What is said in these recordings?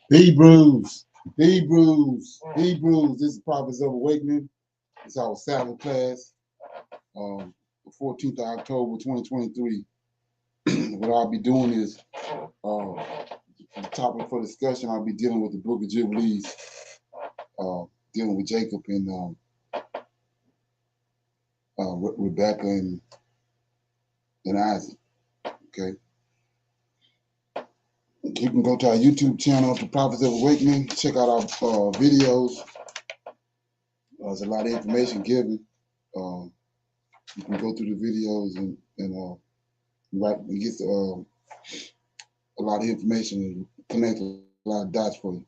Hebrews. This is Prophets of Awakening. It's our Sabbath class, the 14th of October, 2023. What I'll be doing is, the topic for discussion, I'll be dealing with the book of Jubilees, dealing with Jacob and Rebecca and Isaac. Okay. You can go to our YouTube channel, The Prophets of Awakening. Check out our videos. There's a lot of information given. You can go through the videos and get a lot of information and connect a lot of dots for you.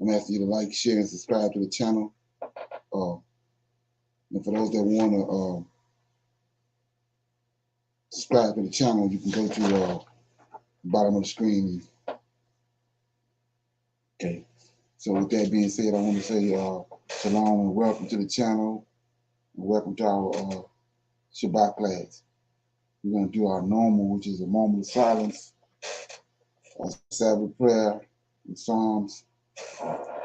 I'm asking you to like, share, and subscribe to the channel. And for those that want to subscribe to the channel, you can go to the bottom of the screen. Okay. So with that being said, I want to say shalom and welcome to the channel. And welcome to our Shabbat class. We're going to do our normal, which is a moment of silence, our Sabbath prayer, and Psalms.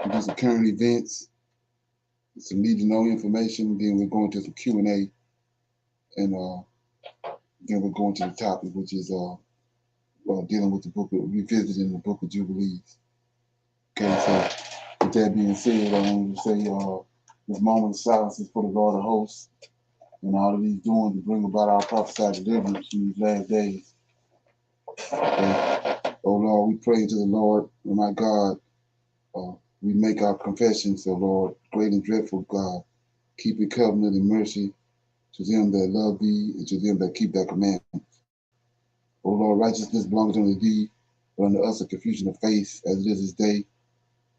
We do some current events, some need to know information. Then we're going to some Q&A, and then we're going to the topic, which is dealing with the book of revisiting the book of Jubilees. Okay, so with that being said, I want to say this moment of silence is for the Lord of hosts and all that he's doing to bring about our prophesied deliverance in these last days. Okay. Oh Lord, we pray to the Lord, oh my God, we make our confessions, oh Lord, great and dreadful God, keep your covenant and mercy to them that love thee and to them that keep thy commandments. O Lord, righteousness belongs unto thee, but unto us a confusion of faith, as it is this day,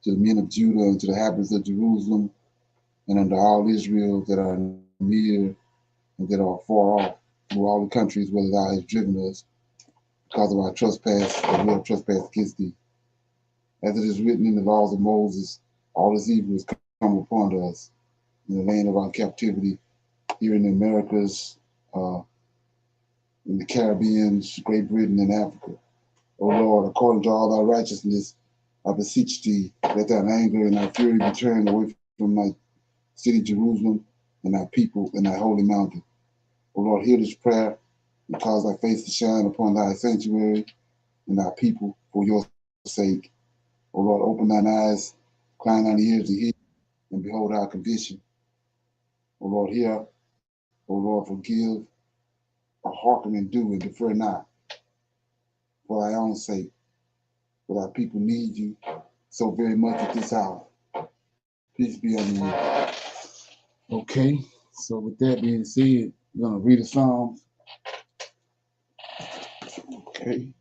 to the men of Judah and to the inhabitants of Jerusalem, and unto all Israel that are near and that are far off, through all the countries where thou hast driven us, because of our trespass, that we have trespassed against thee. As it is written in the laws of Moses, all this evil has come upon us in the land of our captivity, here in the Americas, in the Caribbean, Great Britain, and Africa. O Lord, according to all thy righteousness, I beseech thee, let thine anger and thy fury be turned away from thy city Jerusalem and thy people and thy holy mountain. O Lord, hear this prayer and cause thy face to shine upon thy sanctuary and thy people for your sake. O Lord, open thine eyes, incline thine ears to hear, and behold our condition. O Lord, hear. O Lord, forgive, or hearken and do, and defer not, for thy own sake. For thy people need you so very much at this hour. Peace be unto you. Okay, so with that being said, we're going to read the Psalms. Okay.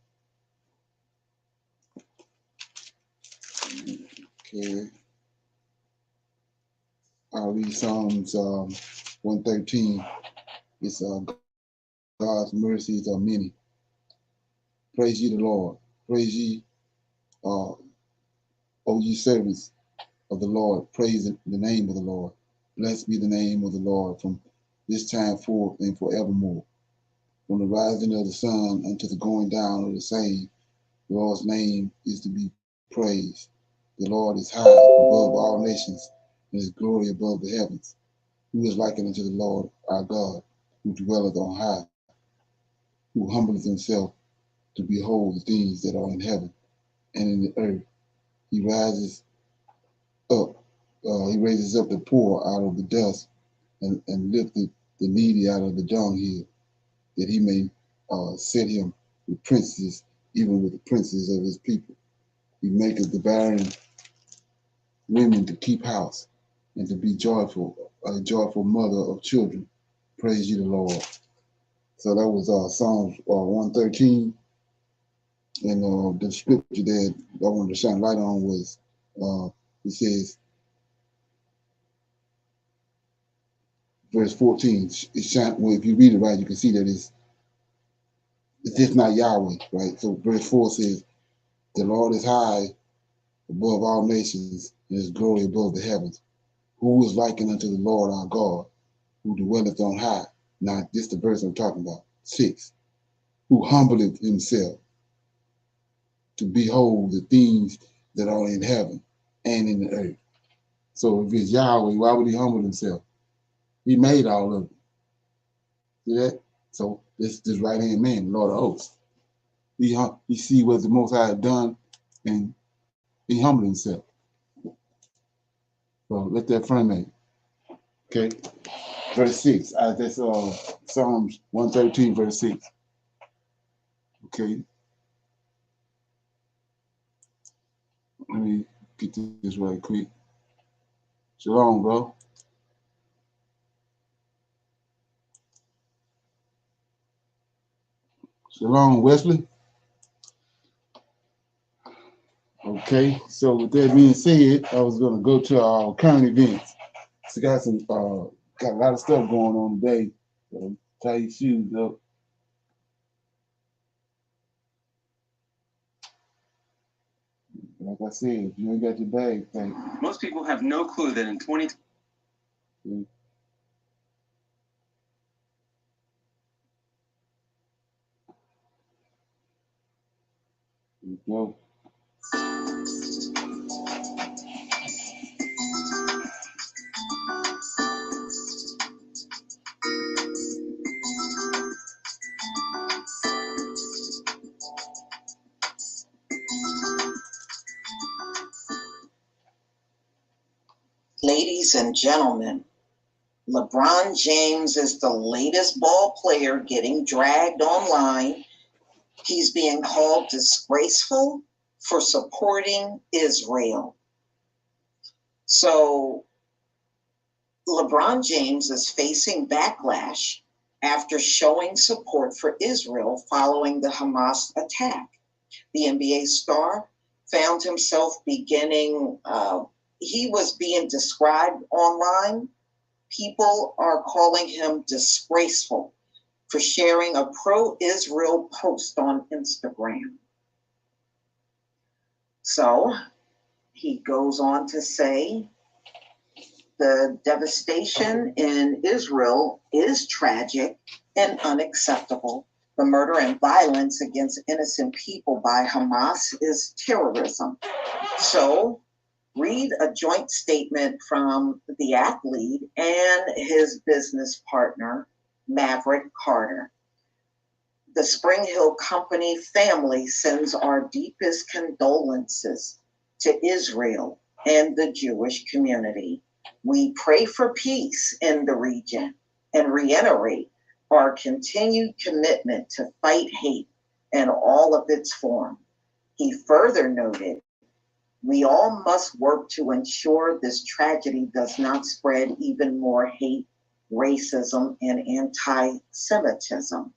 I'll read Psalms 113. It's God's mercies are many. Praise ye the Lord. Praise ye, O ye servants of the Lord. Praise the name of the Lord. Blessed be the name of the Lord from this time forth and forevermore. From the rising of the sun unto the going down of the same, the Lord's name is to be praised. The Lord is high above all nations, and his glory above the heavens. Who is likened unto the Lord our God, who dwelleth on high, who humbleth himself to behold the things that are in heaven and in the earth. He raises up the poor out of the dust and lifted the needy out of the dunghill, that he may set him with princes, even with the princes of his people. He maketh the barren women to keep house, and to be joyful, a joyful mother of children. Praise ye the Lord. So that was Psalms 113. And the scripture that I wanted to shine light on was, it says, verse 14. Well, if you read it right, you can see that it's just not Yahweh, right? So verse 4 says, the Lord is high above all nations, and his glory above the heavens. Who is likened unto the Lord our God, who dwelleth on high? Now, this is the verse I'm talking about. 6. Who humbleth himself to behold the things that are in heaven and in the earth. So if it's Yahweh, why would he humble himself? He made all of it. See that? So this right hand man, Lord of hosts. He see what the Most High had done, and he humbled himself. So let that frame it. Okay. Verse 6. That's Psalms 113, verse 6. Okay. Let me get this right quick. Shalom, bro. Shalom, Wesley. Okay, so with that being said, I was gonna go to our current events. So got a lot of stuff going on today. So tie your shoes up. Like I said, if you ain't got your bag, thank you. Most people have no clue that in 20. There you go. Ladies and gentlemen, LeBron James is the latest ball player getting dragged online. He's being called disgraceful for supporting Israel. So LeBron James is facing backlash after showing support for Israel following the Hamas attack. The NBA star found himself he was being described online. People are calling him disgraceful for sharing a pro-Israel post on Instagram. So he goes on to say, the devastation in Israel is tragic and unacceptable. The murder and violence against innocent people by Hamas is terrorism. So read a joint statement from the athlete and his business partner, Maverick Carter. The Spring Hill Company family sends our deepest condolences to Israel and the Jewish community. We pray for peace in the region and reiterate our continued commitment to fight hate in all of its forms. He further noted, we all must work to ensure this tragedy does not spread even more hate, racism, and anti-Semitism.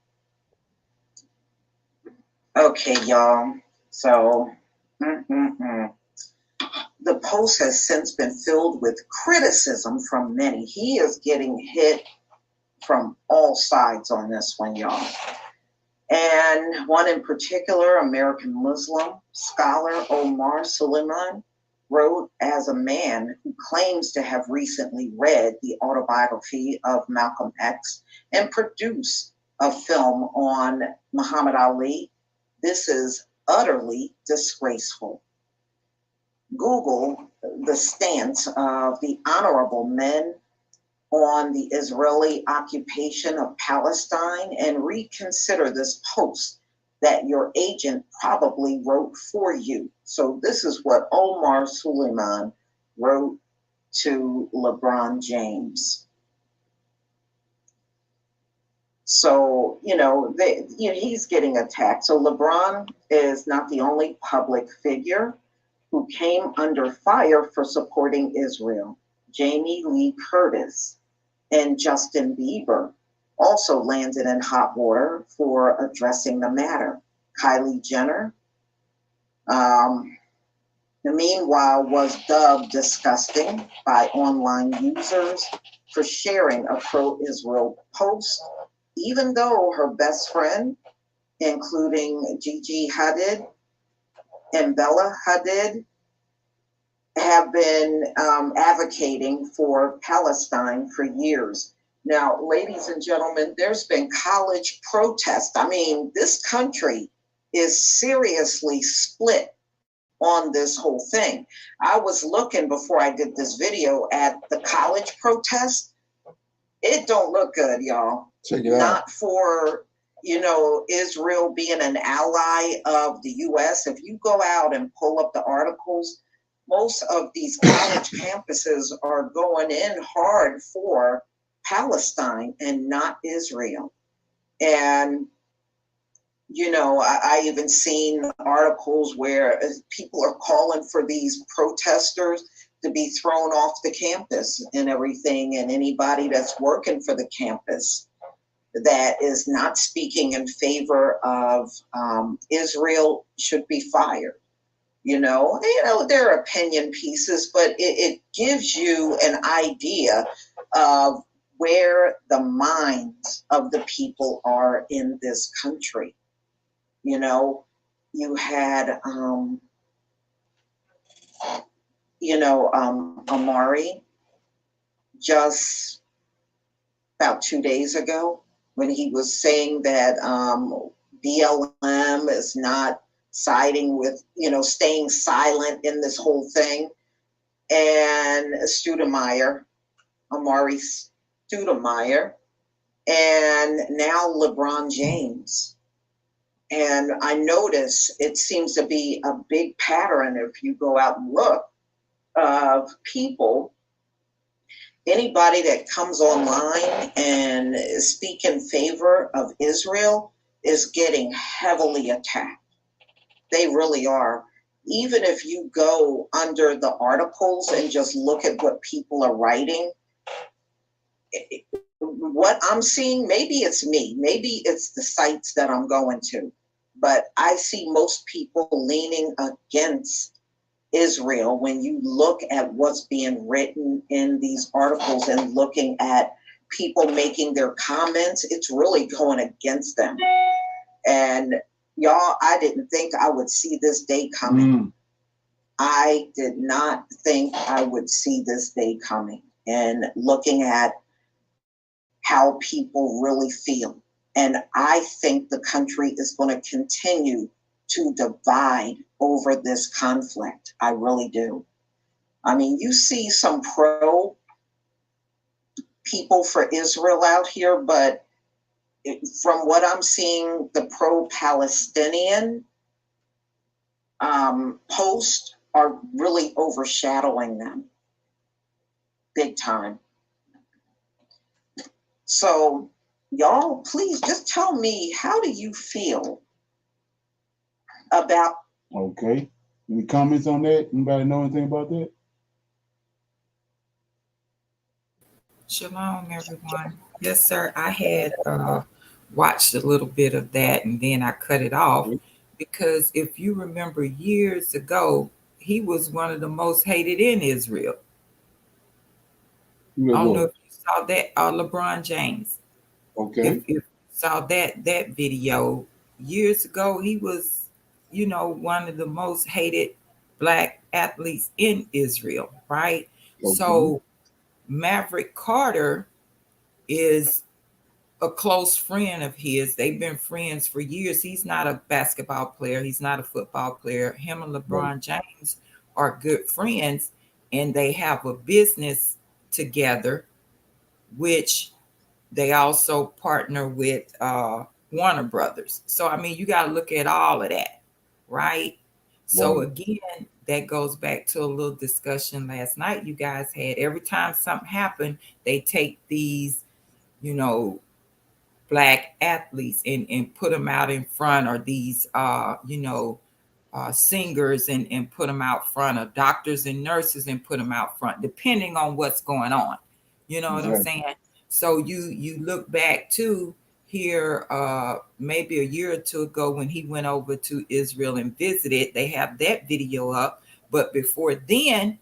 Okay, y'all. So, the post has since been filled with criticism from many. He is getting hit from all sides on this one, y'all. And one in particular, American Muslim scholar Omar Suleiman, wrote as a man who claims to have recently read the autobiography of Malcolm X and produced a film on Muhammad Ali. This is utterly disgraceful. Google the stance of the honorable men on the Israeli occupation of Palestine and reconsider this post that your agent probably wrote for you. So this is what Omar Suleiman wrote to LeBron James. So, he's getting attacked. So LeBron is not the only public figure who came under fire for supporting Israel. Jamie Lee Curtis and Justin Bieber also landed in hot water for addressing the matter. Kylie Jenner Meanwhile, was dubbed disgusting by online users for sharing a pro-Israel post, even though her best friend, including Gigi Hadid and Bella Hadid, have been advocating for Palestine for years. Now, ladies and gentlemen, there's been college protests. I mean, this country is seriously split on this whole thing. I was looking before I did this video at the college protests. It don't look good, y'all. Check it out. Not for, Israel being an ally of the U.S. If you go out and pull up the articles, most of these college campuses are going in hard for Palestine and not Israel. And I even seen articles where people are calling for these protesters to be thrown off the campus and everything, and anybody that's working for the campus that is not speaking in favor of Israel should be fired. They're opinion pieces, but it gives you an idea of where the minds of the people are in this country. You had, Amari just about 2 days ago when he was saying that BLM is not siding with, staying silent in this whole thing. And Amari Stoudemire, and now LeBron James. And I notice it seems to be a big pattern if you go out and look of people, anybody that comes online and speak in favor of Israel is getting heavily attacked. They really are. Even if you go under the articles and just look at what people are writing, what I'm seeing, maybe it's me, maybe it's the sites that I'm going to, but I see most people leaning against Israel when you look at what's being written in these articles and looking at people making their comments. It's really going against them. And y'all, I didn't think I would see this day coming. I did not think I would see this day coming, and looking at how people really feel. And I think the country is going to continue to divide over this conflict. I really do. I mean, you see some pro people for Israel out here, but from what I'm seeing, the pro-Palestinian posts are really overshadowing them big time. So y'all, please just tell me, how do you feel about... Okay. Any comments on that? Anybody know anything about that? Shalom, everyone. Yes, sir. I had watched a little bit of that and then I cut it off because if you remember years ago, he was one of the most hated in Israel. I don't know if you saw that, LeBron James. Okay. If you saw that video years ago, he was, one of the most hated Black athletes in Israel, right? Okay. So Maverick Carter is a close friend of his. They've been friends for years. He's not a basketball player. He's not a football player. Him and LeBron James are good friends, and they have a business together, which they also partner with Warner Brothers. So, I mean, you got to look at all of that, right? So, again, that goes back to a little discussion last night you guys had. Every time something happened, they take these, Black athletes and put them out in front, or these, singers and put them out front, or doctors and nurses and put them out front, depending on what's going on. You know what I'm saying? So you look back to here maybe a year or two ago when he went over to Israel and visited. They have that video up. But before then,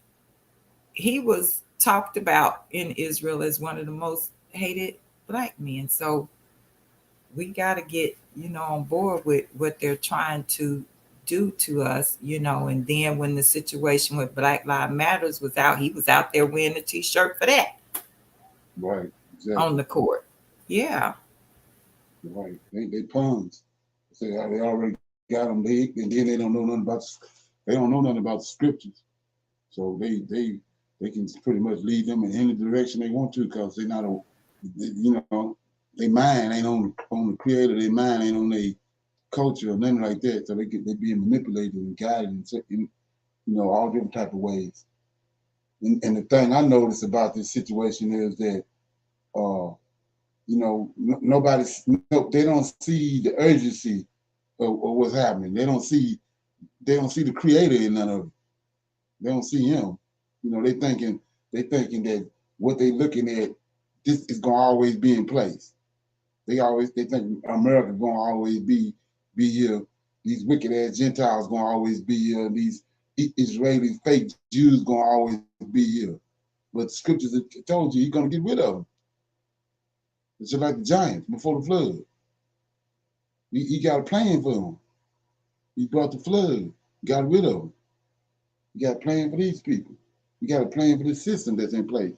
he was talked about in Israel as one of the most hated black men. So we got to get, on board with what they're trying to do to us, and then when the situation with Black Lives Matters was out, he was out there wearing a t-shirt for that. Right, exactly. On the court. Yeah. Right. They pawns. They already got them big, and then they don't know nothing about the scriptures. So they can pretty much lead them in any direction they want to, because they're not their mind ain't on the creator, their mind ain't on their culture or nothing like that. So they being manipulated and guided in all different type of ways. And the thing I noticed about this situation is that they don't see the urgency of what's happening. They don't see the creator in none of it. They don't see him. They thinking that what they looking at, this is gonna always be in place. They think America gonna always be here. These wicked ass Gentiles gonna always be here. These Israeli fake Jews gonna always be here. But the scriptures told you he's gonna get rid of them. It's just like the giants before the flood. He got a plan for them. He brought the flood, got rid of them. He got a plan for these people. He got a plan for this system that's in place.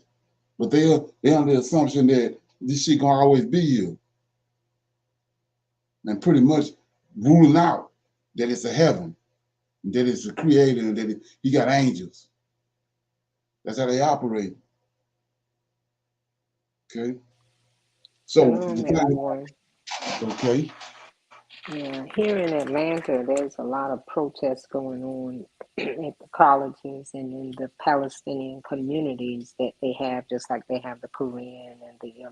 But they're under the assumption that this shit gonna always be here. And pretty much ruling out that it's a heaven, that it's a creator, and that he got angels. That's how they operate. Okay? So, okay. Yeah, here in Atlanta, there's a lot of protests going on at the colleges and in the Palestinian communities that they have, just like they have the Korean and the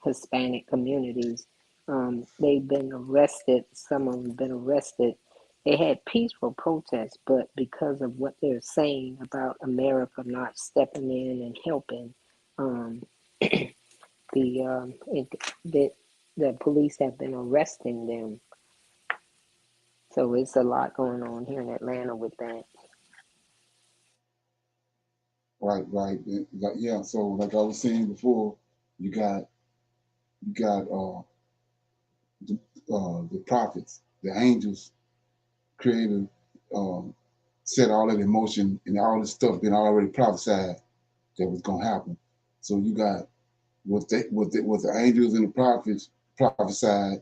Hispanic communities. They've been arrested. Some of them have been arrested. They had peaceful protests, but because of what they're saying about America not stepping in and helping, the police have been arresting them. So it's a lot going on here in Atlanta with that. Right. Yeah. So like I was saying before, you got the prophets, the angels, creator, set all that in motion, and all this stuff been already prophesied that was gonna happen. So you got what the angels and the prophets prophesied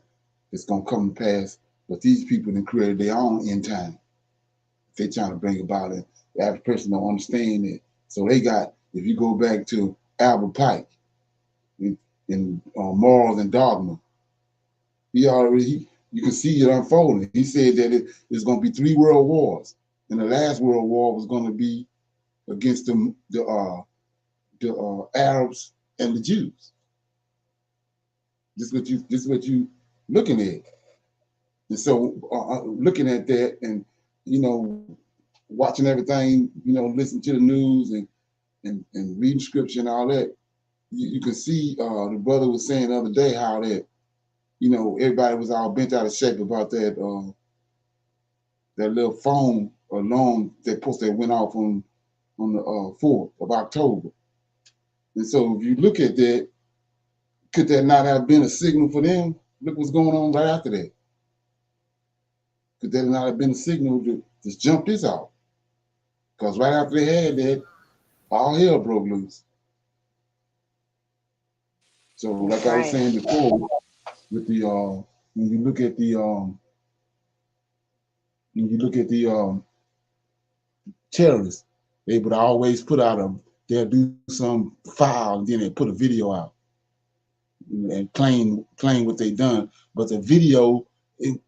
that's gonna come to pass. But these people then created their own end time. They're trying to bring about it. The average person don't understand it. So they got, if you go back to Albert Pike in Morals and Dogma, you can see it unfolding. He said that it's going to be 3 world wars, and the last world war was going to be against the Arabs and the Jews. This is what you looking at. And so looking at that and, watching everything, listening to the news and reading scripture and all that, you can see the brother was saying the other day how that, everybody was all bent out of shape about that little phone alarm that went off on the 4th of October. And so if you look at that, could that not have been a signal for them? Look what's going on right after that. Could that not have been a signal to just jump this out? Because right after they had that, all hell broke loose. So like I was saying before, with the when you look at the terrorists, they would always put out they'll do some file and then they put a video out and claim what they done. But the video they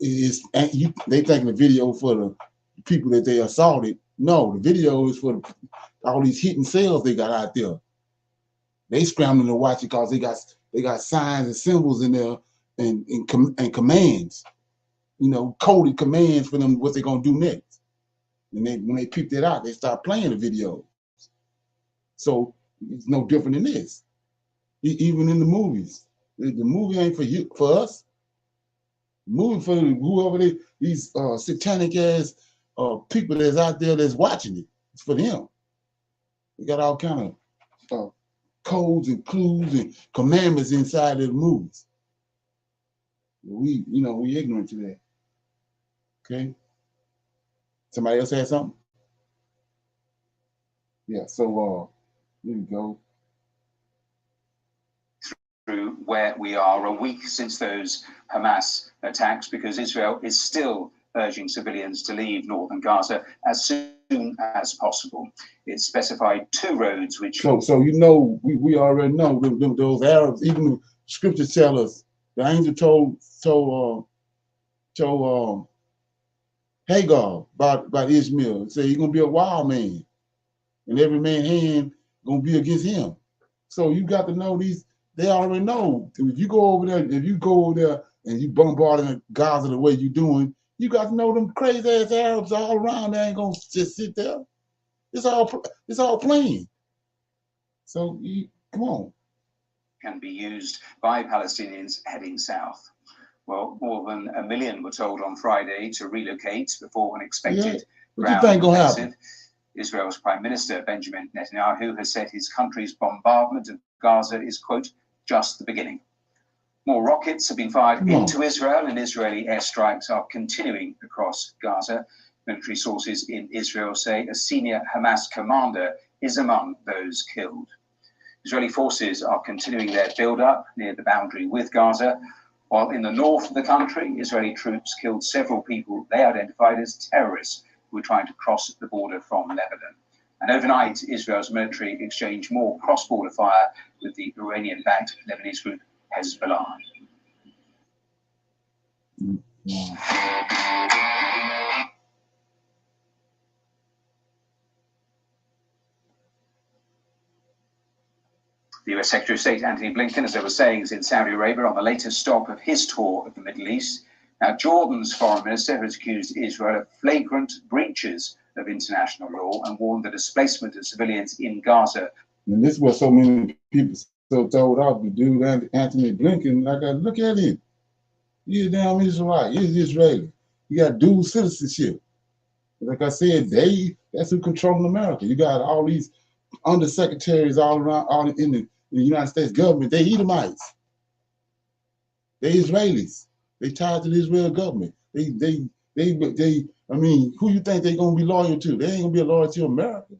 think the video for the people that they assaulted. No, the video is for all these hidden cells they got out there. They scrambling to watch it because they got signs and symbols in there and commands, coded commands for them what they're gonna do next. And when they peep that out, they start playing the video. So it's no different than this. Even in the movies, the movie ain't for us. moving for whoever these satanic ass people that's out there that's watching it. It's for them. They got all kind of codes and clues and commandments inside of the movies. We ignorant to that. Okay. Somebody else had something? Yeah. So here we go. Through where we are a week since those Hamas attacks, because Israel is still urging civilians to leave northern Gaza as soon as possible. It specified 2 roads which... So we already know those Arabs, even the scriptures tell us, the angel told Hagar about Ishmael. Say he's gonna be a wild man, and every man's hand gonna be against him. So you got to know these. They already know. If you go over there and you bombarding Gaza the way you doing, you got to know them crazy ass Arabs all around. They ain't gonna just sit there. It's all playing. So come on. Can be used by Palestinians heading south. Well, more than 1 million were told on Friday to relocate before unexpected What you think gonna happen? Israel's Prime Minister Benjamin Netanyahu has said his country's bombardment of Gaza is, quote, just the beginning. More rockets have been fired into Israel, and Israeli airstrikes are continuing across Gaza. Military sources in Israel say a senior Hamas commander is among those killed. Israeli forces are continuing their build-up near the boundary with Gaza, while in the north of the country, Israeli troops killed several people they identified as terrorists who were trying to cross the border from Lebanon. And overnight, Israel's military exchanged more cross-border fire with the Iranian-backed Lebanese group Hezbollah. The US Secretary of State Antony Blinken, as I was saying, is in Saudi Arabia on the latest stop of his tour of the Middle East. Now, Jordan's foreign minister has accused Israel of flagrant breaches of international law and warned the displacement of civilians in Gaza. And this is what so many people so told off to do. Antony Blinken, like, look at him. He's a damn Israelite. He's Israeli. You got dual citizenship. Like I said, that's who controlling America. You got all these undersecretaries all around, all in the United States government. They Edomites. They Israelis. They tied to the Israel government. I mean, who you think they're gonna be loyal to? They ain't gonna be loyal to America.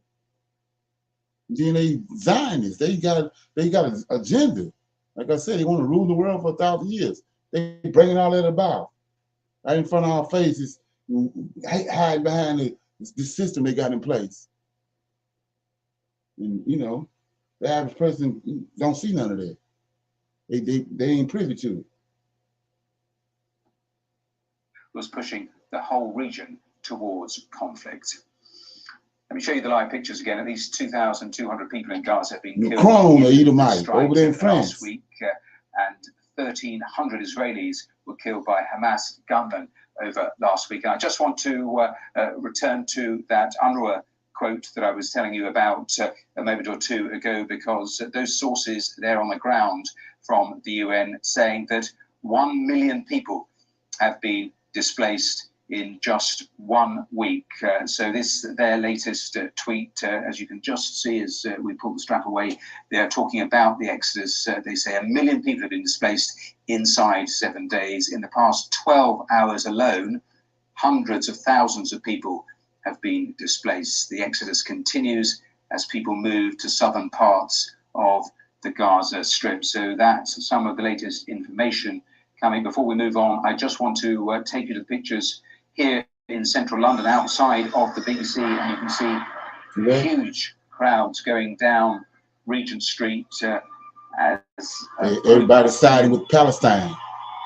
Then they Zionists. They got an agenda. Like I said, they want to rule the world for 1,000 years. They bringing all that about right in front of our faces, hide behind the system they got in place. And the average person don't see none of that. They ain't privy to it. Was pushing the whole region towards conflict. Let me show you the live pictures again. At least 2,200 people in Gaza have been killed. Macron, Edomite, over there in France. Last week, and 1,300 Israelis were killed by Hamas gunmen over last week. And I just want to return to that UNRWA quote that I was telling you about a moment or two ago, because those sources there on the ground from the UN saying that 1 million people have been displaced in just 1 week. So this, their latest tweet, as you can just see as we pull the strap away, they are talking about the exodus. They say 1 million people have been displaced inside 7 days. In the past 12 hours alone, hundreds of thousands of people have been displaced. The exodus continues as people move to southern parts of the Gaza Strip. So that's some of the latest information coming. Before we move on, I just want to take you to the pictures here in central London outside of the BBC, and you can see huge crowds going down Regent Street as everybody siding with Palestine.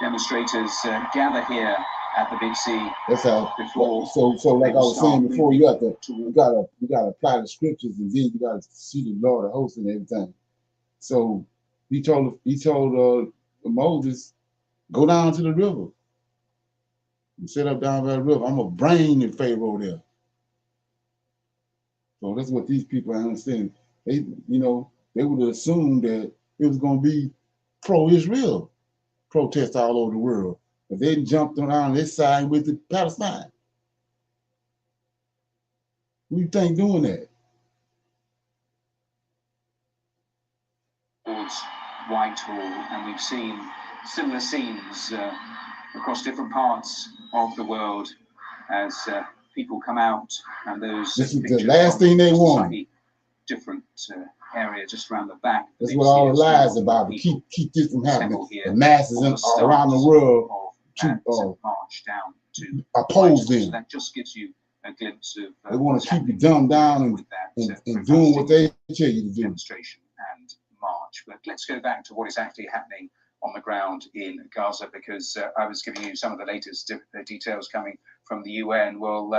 Demonstrators gather here at the Big C. That's how. So like I was saying before, you gotta apply the scriptures, and then you gotta see the Lord of hosts and everything. So he told Moses, go down to the river and set up down by the river. I'm gonna bring the Pharaoh there. So that's what these people understand. They would have assumed that it was gonna be pro-Israel protests all over the world. But they jumped around this side with the Palestine. Who do you think doing that? Towards Whitehall, and we've seen similar scenes across different parts of the world as people come out, and those. This is the last thing they want. Different area just around the back. That's what all the lies about. Keep this from happening. The masses around the world to march down to oppose them. So that just gives you a glimpse of. They want to keep you dumbed down and doing what they tell you to do. Demonstration and march. But let's go back to what is actually happening on the ground in Gaza, because I was giving you some of the latest details coming from the UN. Well,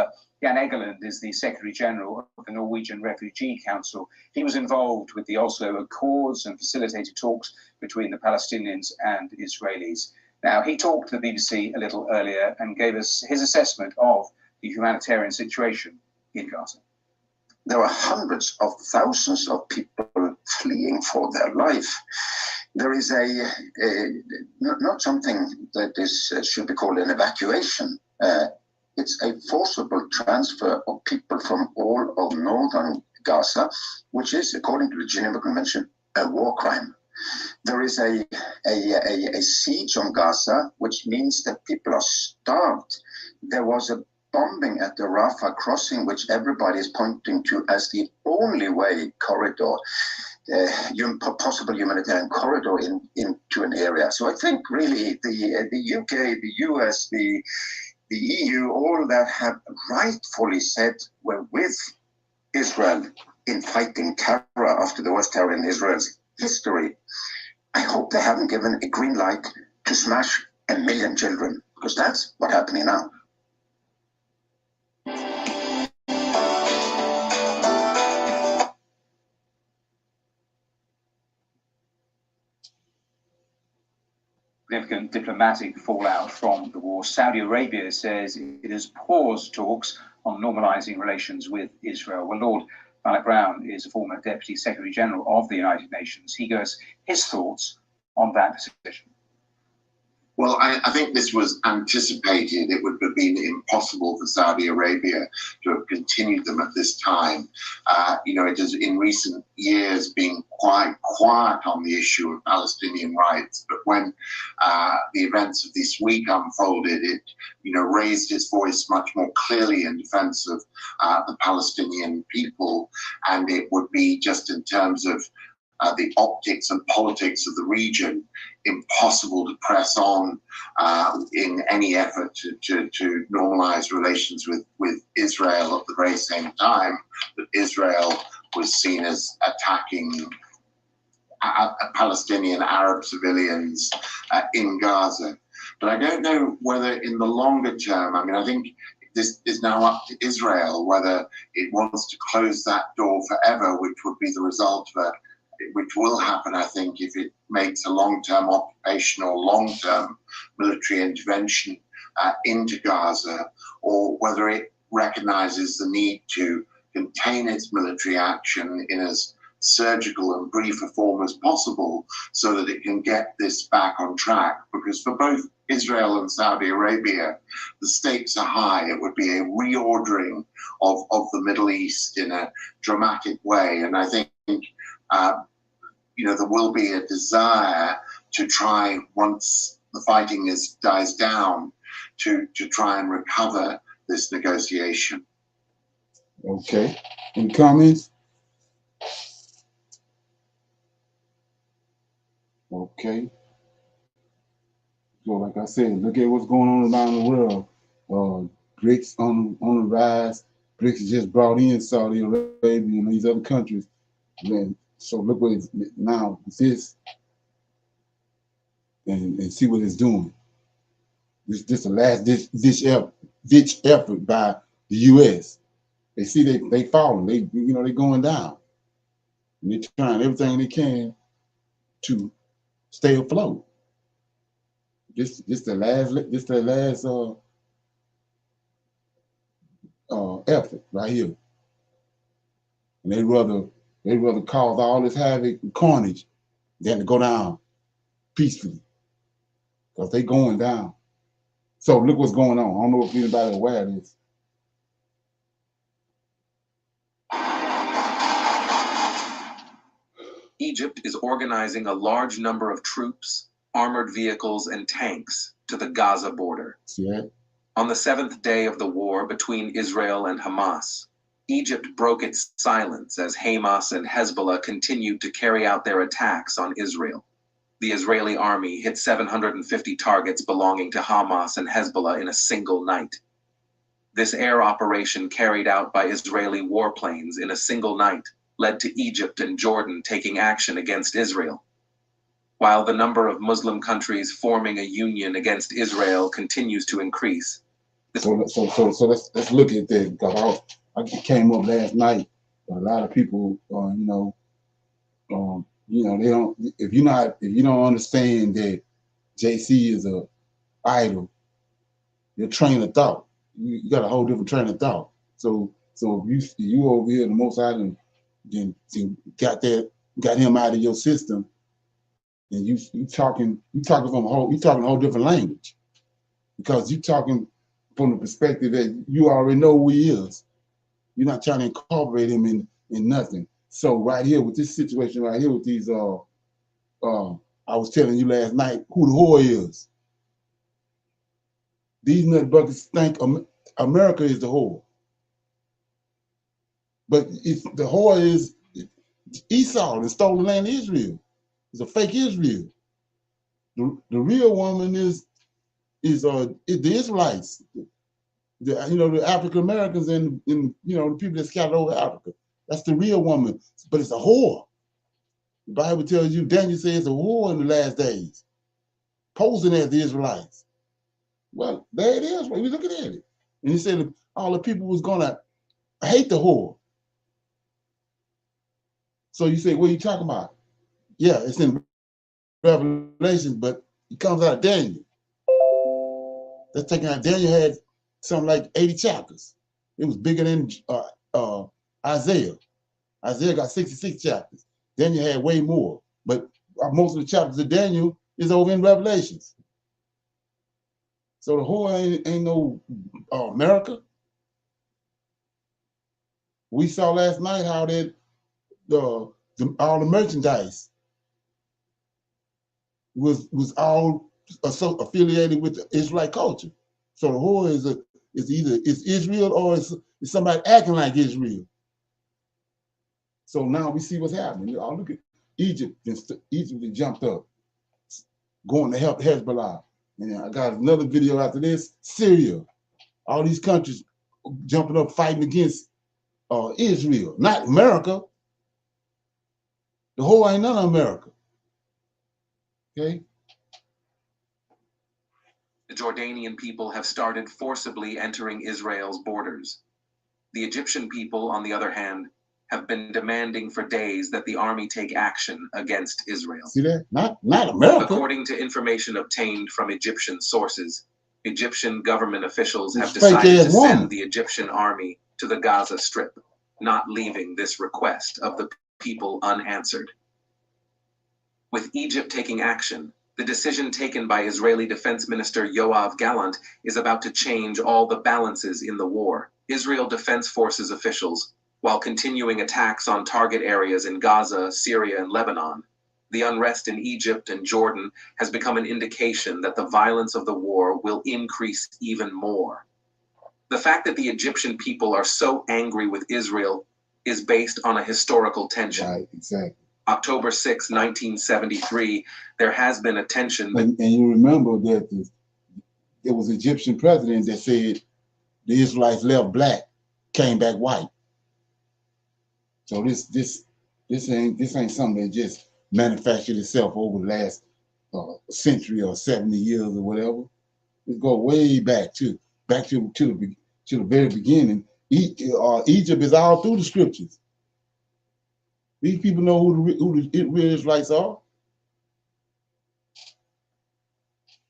Jan Egeland is the Secretary General of the Norwegian Refugee Council. He was involved with the Oslo Accords and facilitated talks between the Palestinians and Israelis. Now, he talked to the BBC a little earlier and gave us his assessment of the humanitarian situation in Gaza. There are hundreds of thousands of people fleeing for their life. There is not something that should be called an evacuation. It's a forcible transfer of people from all of northern Gaza, which is, according to the Geneva Convention, a war crime. There is a siege on Gaza, which means that people are starved. There was a bombing at the Rafah crossing, which everybody is pointing to as the only way corridor, possible humanitarian corridor into an area. So I think really the UK, the US, the EU, all that have rightfully said we're with Israel in fighting terror after the worst terror in Israel's history. I hope they haven't given a green light to smash 1 million children, because that's what's happening now. Significant diplomatic fallout from the war. Saudi Arabia says it has paused talks on normalizing relations with Israel. Well, Lord Malak Brown is a former Deputy Secretary General of the United Nations. He gives his thoughts on that decision. Well, I think this was anticipated. It would have been impossible for Saudi Arabia to have continued them at this time. It has in recent years been quite quiet on the issue of Palestinian rights. But when the events of this week unfolded, it raised its voice much more clearly in defense of the Palestinian people. And it would be, just in terms of the optics and politics of the region, impossible to press on in any effort to normalize relations with Israel at the very same time that Israel was seen as attacking Palestinian Arab civilians in Gaza. But I don't know whether in the longer term, I think this is now up to Israel whether it wants to close that door forever, which would be the result of which will happen, I think, if it makes a long-term occupation or long-term military intervention into Gaza, or whether it recognizes the need to contain its military action in as surgical and brief a form as possible so that it can get this back on track. Because for both Israel and Saudi Arabia, the stakes are high. It would be a reordering of the Middle East in a dramatic way. And I think there will be a desire to try, once the fighting dies down, to try and recover this negotiation. Okay. Any comments? Okay. So like I said, look at what's going on around the world. BRICS on the rise. BRICS just brought in Saudi Arabia and these other countries. Man, so look what it's now with this, and see what it's doing. This the last ditch effort by the U.S. They see they falling. They going down. And they're trying everything they can to stay afloat. This the last effort right here. And they rather cause all this havoc and carnage than to go down peacefully, because they going down. So look what's going on. I don't know if anybody aware of this. Egypt is organizing a large number of troops, armored vehicles, and tanks to the Gaza border. Yeah. On the 7th day of the war between Israel and Hamas, Egypt broke its silence as Hamas and Hezbollah continued to carry out their attacks on Israel. The Israeli army hit 750 targets belonging to Hamas and Hezbollah in a single night. This air operation carried out by Israeli warplanes in a single night led to Egypt and Jordan taking action against Israel. While the number of Muslim countries forming a union against Israel continues to increase. So let's look at that, because I came up last night. A lot of people, they don't. If you don't understand that JC is a idol, your train of thought, you got a whole different train of thought. So if you over here, the Most High, then got him out of your system, and you talking a whole different language, because you talking from the perspective that you already know who he is. You're not trying to incorporate him in nothing. So right here with this situation right here with these, I was telling you last night who the whore is. These nutbuckets think America is the whore. But the whore is Esau that stole the land of Israel. It's a fake Israel. The real woman is the Israelites. The African Americans and the people that scattered over Africa. That's the real woman, but it's a whore. The Bible tells you, Daniel says it's a whore in the last days, posing as the Israelites. Well, there it is. We're looking at it, and he said all the people was gonna hate the whore. So you say, what are you talking about? Yeah, it's in Revelation, but it comes out of Daniel. That's taking out. Daniel had something like 80 chapters. It was bigger than Isaiah. Isaiah got 66 chapters. Daniel had way more. But most of the chapters of Daniel is over in Revelations. So the whore ain't no America. We saw last night how that all the merchandise was all affiliated with the Israelite culture. So the whore is either Israel or it's somebody acting like Israel. So now we see what's happening. Look at Egypt. Egypt jumped up, going to help Hezbollah. And I got another video after this. Syria. All these countries jumping up, fighting against Israel, not America. The whole ain't none of America. Okay. The Jordanian people have started forcibly entering Israel's borders. The Egyptian people, on the other hand, have been demanding for days that the army take action against Israel. See that? Not America. According to information obtained from Egyptian sources, Egyptian government officials have decided to send the Egyptian army to the Gaza Strip, not leaving this request of the people unanswered. With Egypt taking action, the decision taken by Israeli Defense Minister Yoav Gallant is about to change all the balances in the war. Israel Defense Forces officials, while continuing attacks on target areas in Gaza, Syria, and Lebanon, the unrest in Egypt and Jordan has become an indication that the violence of the war will increase even more. The fact that the Egyptian people are so angry with Israel is based on a historical tension. Right, exactly. October 6, 1973, there has been a tension. And you remember that there was an Egyptian president that said the Israelites left black, came back white. So this ain't something that just manufactured itself over the last century or 70 years or whatever. It goes way back to the very beginning. Egypt is all through the scriptures. These people know who the real Israelites are.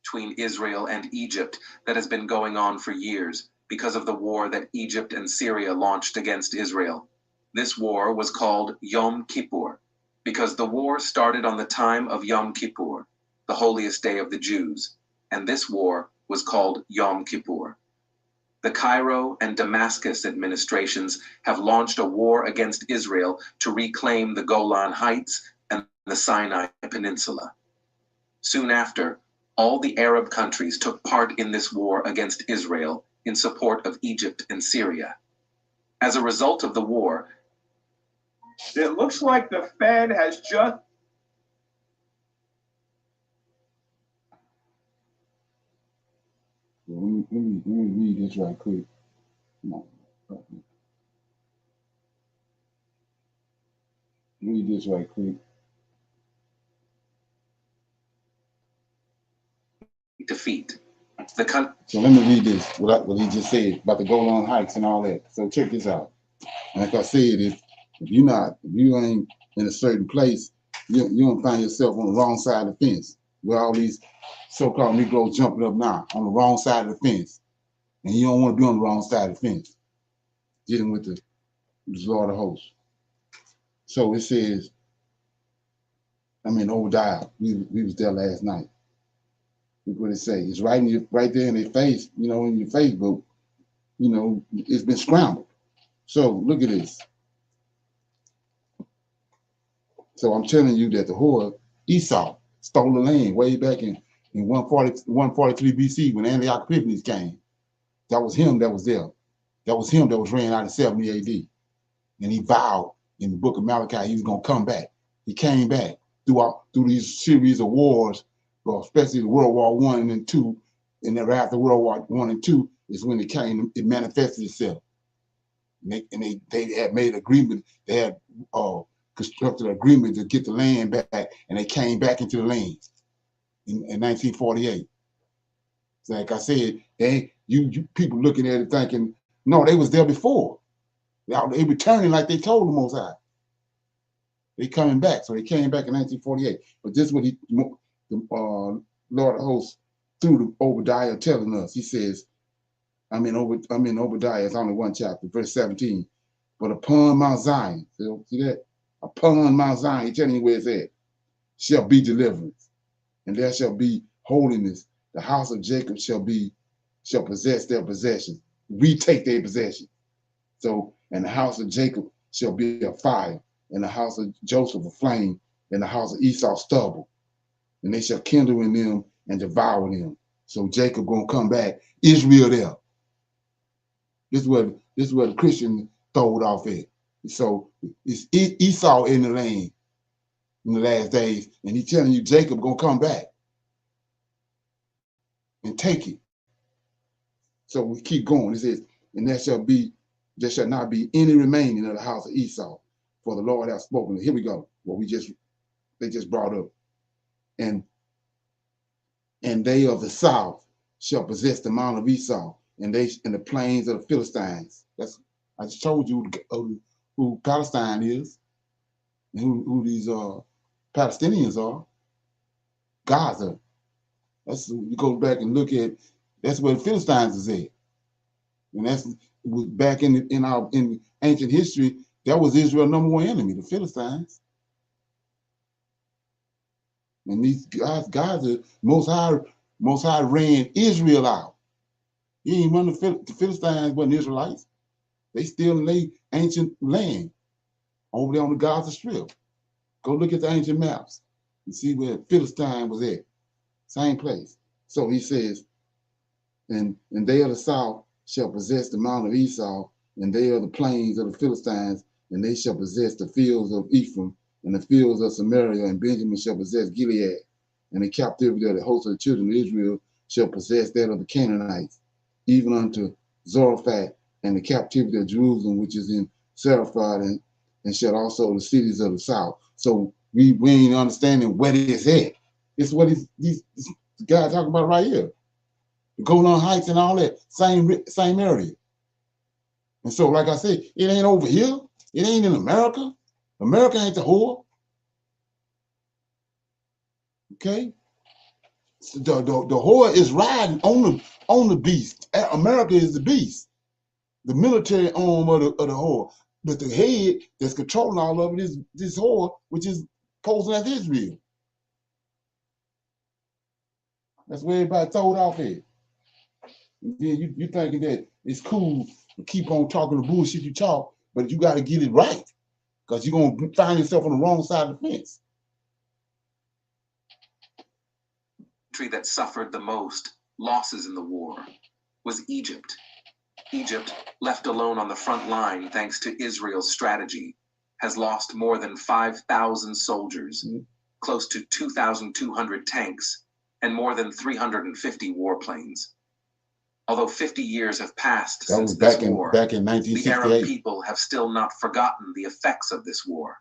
Between Israel and Egypt that has been going on for years because of the war that Egypt and Syria launched against Israel. This war was called Yom Kippur because the war started on the time of Yom Kippur, the holiest day of the Jews, and this war was called Yom Kippur. The Cairo and Damascus administrations have launched a war against Israel to reclaim the Golan Heights and the Sinai Peninsula. Soon after, all the Arab countries took part in this war against Israel in support of Egypt and Syria. As a result of the war, it looks like the Fed has just... Let me read this right quick. No. Read this right quick. Defeat. So let me read this, what he just said about the Golan Heights and all that. So check this out. And like I said, if you ain't in a certain place, you don't find yourself on the wrong side of the fence, where all these so-called Negroes jumping up now on the wrong side of the fence. And you don't want to be on the wrong side of the fence, dealing with the Lord of hosts. So it says, Obadiah, we was there last night. Look what it say. It's right there in their face, in your Facebook, it's been scrambled. So look at this. So I'm telling you that the whore, Esau, stole the land way back in 143 BC when Antioch Epiphanes came. That was him that was there. That was him that was ran out in 70 AD. And he vowed in the book of Malachi he was going to come back. He came back through these series of wars, especially the World War I and II. And then after World War I and II is when it manifested itself. And they had made agreement. They had constructed an agreement to get the land back, and they came back into the land in 1948. So like I said, you people looking at it thinking, no, they was there before. They returning like they told the Most High. They coming back. So they came back in 1948. But this is what the Lord of hosts through the Obadiah telling us. He says, Obadiah, it's only one chapter, verse 17. But upon Mount Zion, see that? Upon Mount Zion, he's telling you where it's at, shall be deliverance, and there shall be holiness. The house of Jacob shall possess their possessions, retake their possession. So, and the house of Jacob shall be a fire, and the house of Joseph a flame, and the house of Esau stubble, and they shall kindle in them and devour them. So Jacob gonna come back, Israel there. This is where the Christian throwed off at. So it's Esau in the land in the last days, and he's telling you Jacob gonna come back and take it. So we keep going. It says, and there shall not be any remaining of the house of Esau, for the Lord hath spoken. Here we go. What they just brought up. And they of the south shall possess the mount of Esau, and they in the plains of the Philistines. I just told you who Palestine is, and who these Palestinians are. Gaza. You go back and look at, that's where the Philistines is at. And that's back in ancient history, that was Israel's number one enemy, the Philistines. And these guys are Most High ran Israel out. He ain't run the Philistines wasn't Israelites. They still in their ancient land over there on the Gaza Strip. Go look at the ancient maps and see where Philistine was at. Same place. So he says, and they of the south shall possess the mount of Esau, and they are the plains of the Philistines, and they shall possess the fields of Ephraim, and the fields of Samaria, and Benjamin shall possess Gilead, and the captivity of the host of the children of Israel shall possess that of the Canaanites, even unto Zarephath, and the captivity of Jerusalem, which is in Sarephath, and shall also the cities of the south. So we ain't understanding what it is at. It's what these guys talking about right here. The Golan Heights and all that, same area. And so, like I said, it ain't over here. It ain't in America. America ain't the whore. Okay? The whore is riding on the beast. America is the beast. The military arm of the whore. But the head that's controlling all of it is this whore, which is posing as Israel. That's where everybody told off here. Then you thinking that it's cool to keep on talking the bullshit you talk, but you got to get it right, because you're going to find yourself on the wrong side of the fence. The country that suffered the most losses in the war was Egypt. Egypt, left alone on the front line thanks to Israel's strategy, has lost more than 5,000 soldiers, close to 2,200 tanks, and more than 350 warplanes. Although 50 years have passed since this war, back in 1968. The Arab people have still not forgotten the effects of this war.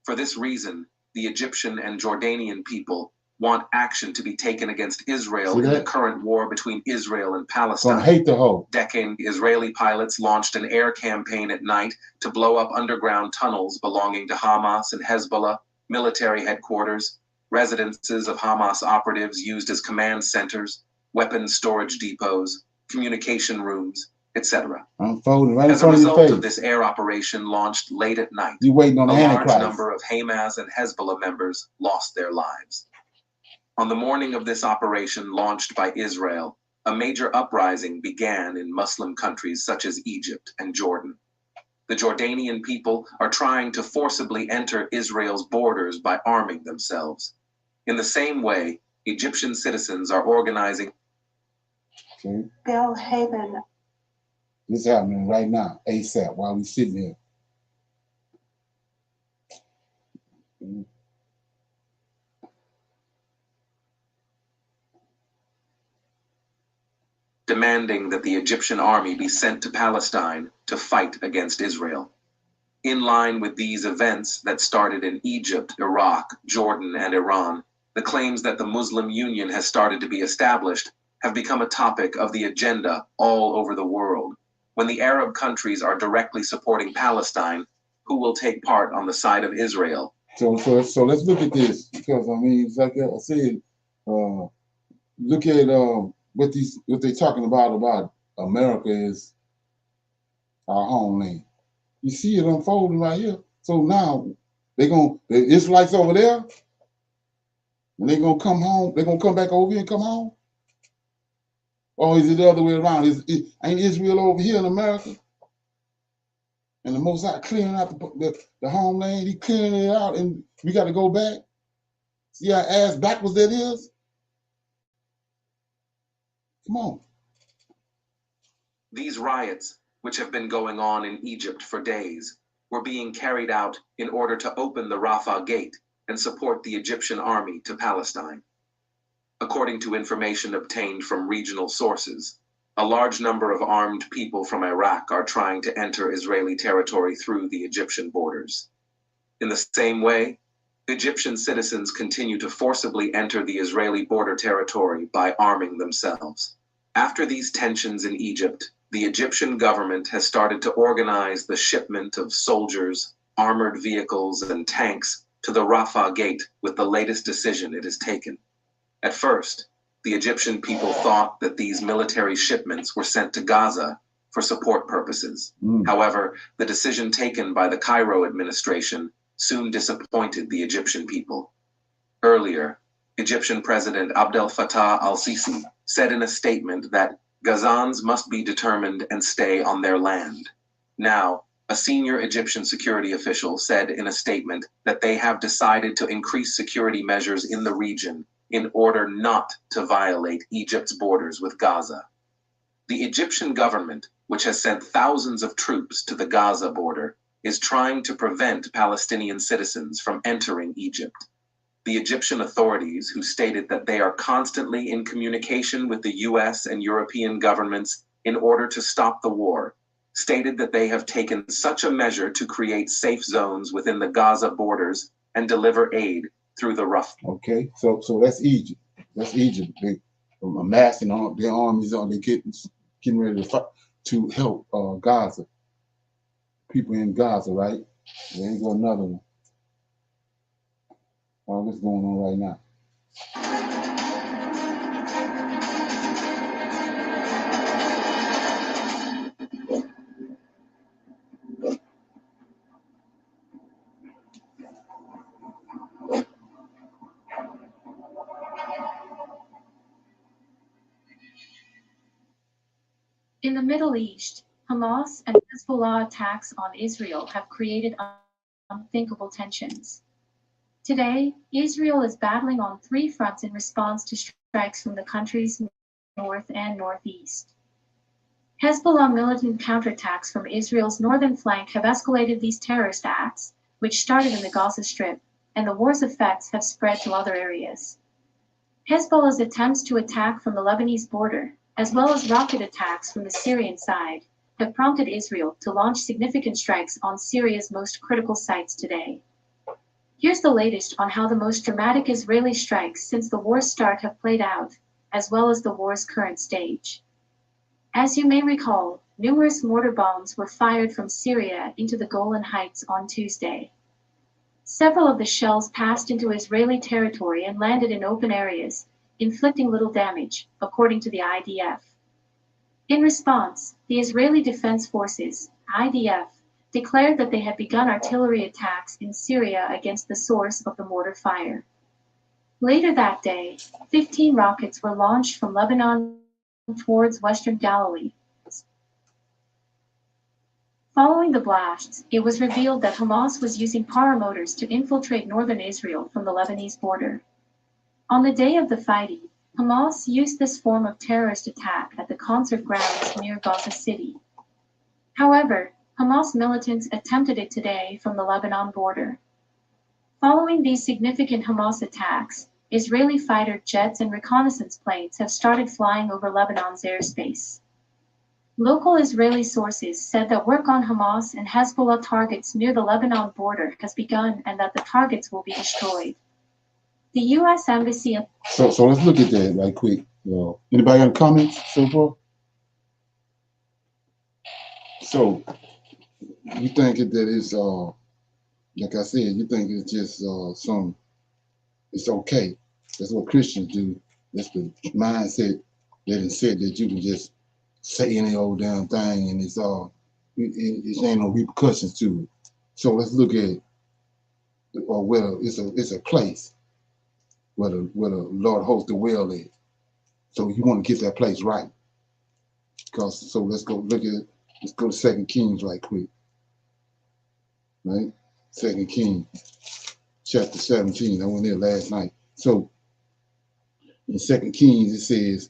For this reason, the Egyptian and Jordanian people want action to be taken against Israel in the current war between Israel and Palestine. Hate the hoe. Decade Israeli pilots launched an air campaign at night to blow up underground tunnels belonging to Hamas and Hezbollah, military headquarters, residences of Hamas operatives used as command centers, weapons storage depots, communication rooms, etc. As a result of this air operation launched late at night, a large number of Hamas and Hezbollah members lost their lives. On the morning of this operation launched by Israel, a major uprising began in Muslim countries such as Egypt and Jordan. The Jordanian people are trying to forcibly enter Israel's borders by arming themselves. In the same way, Egyptian citizens are organizing. Bill Haven. This is happening right now, ASAP, while we're sitting here. Demanding that the Egyptian army be sent to Palestine to fight against Israel. In line with these events that started in Egypt, Iraq, Jordan, and Iran, the claims that the Muslim Union has started to be established have become a topic of the agenda all over the world. When the Arab countries are directly supporting Palestine, who will take part on the side of Israel? So let's look at this, because I mean, it's like I said, look at what they're talking about America is our homeland. You see it unfolding right here. So now the Israelites over there, and they're gonna come home. They're gonna come back over here and come home. Or is it the other way around? Ain't Israel over here in America? And the Most High clearing out the homeland, he clearing it out, and we got to go back. See how ass backwards that is? Come on. These riots, which have been going on in Egypt for days, were being carried out in order to open the Rafah Gate and support the Egyptian army to Palestine. According to information obtained from regional sources, a large number of armed people from Iraq are trying to enter Israeli territory through the Egyptian borders. In the same way, Egyptian citizens continue to forcibly enter the Israeli border territory by arming themselves. After these tensions in Egypt, the Egyptian government has started to organize the shipment of soldiers, armored vehicles, and tanks to the Rafah Gate with the latest decision it has taken. At first, the Egyptian people thought that these military shipments were sent to Gaza for support purposes. However, the decision taken by the Cairo administration soon disappointed the Egyptian people. Earlier, Egyptian President Abdel Fattah al-Sisi said in a statement that Gazans must be determined and stay on their land. Now, a senior Egyptian security official said in a statement that they have decided to increase security measures in the region in order not to violate Egypt's borders with Gaza. The Egyptian government, which has sent thousands of troops to the Gaza border, is trying to prevent Palestinian citizens from entering Egypt. The Egyptian authorities, who stated that they are constantly in communication with the US and European governments in order to stop the war, stated that they have taken such a measure to create safe zones within the Gaza borders and deliver aid through the Rafah. Okay, so that's Egypt. That's Egypt. They amassing their armies on. They getting ready to fight to help Gaza. People in Gaza, right? There you go, another one. What's going on right now? In the Middle East, Hamas and Hezbollah attacks on Israel have created unthinkable tensions. Today, Israel is battling on 3 fronts in response to strikes from the country's north and northeast. Hezbollah militant counterattacks from Israel's northern flank have escalated these terrorist acts, which started in the Gaza Strip, and the war's effects have spread to other areas. Hezbollah's attempts to attack from the Lebanese border, as well as rocket attacks from the Syrian side, have prompted Israel to launch significant strikes on Syria's most critical sites today. Here's the latest on how the most dramatic Israeli strikes since the war's start have played out, as well as the war's current stage. As you may recall, numerous mortar bombs were fired from Syria into the Golan Heights on Tuesday. Several of the shells passed into Israeli territory and landed in open areas, inflicting little damage, according to the IDF. In response, the Israeli Defense Forces, IDF, declared that they had begun artillery attacks in Syria against the source of the mortar fire. Later that day, 15 rockets were launched from Lebanon towards western Galilee. Following the blasts, it was revealed that Hamas was using paramotors to infiltrate northern Israel from the Lebanese border. On the day of the fighting, Hamas used this form of terrorist attack at the concert grounds near Gaza City. However, Hamas militants attempted it today from the Lebanon border. Following these significant Hamas attacks, Israeli fighter jets and reconnaissance planes have started flying over Lebanon's airspace. Local Israeli sources said that work on Hamas and Hezbollah targets near the Lebanon border has begun and that the targets will be destroyed. The U.S. Embassy... So let's look at that right quick. Anybody got comments so far? So you think that it's like I said, you think it's just it's okay. That's what Christians do. That's the mindset that said that you can just say any old damn thing and it ain't no repercussions to it. So let's look at where it's a place where the Lord hosts the well at. So you want to get that place right. So let's go to 2 Kings right quick. Right? 2 Kings chapter 17. I went there last night. So in 2 Kings it says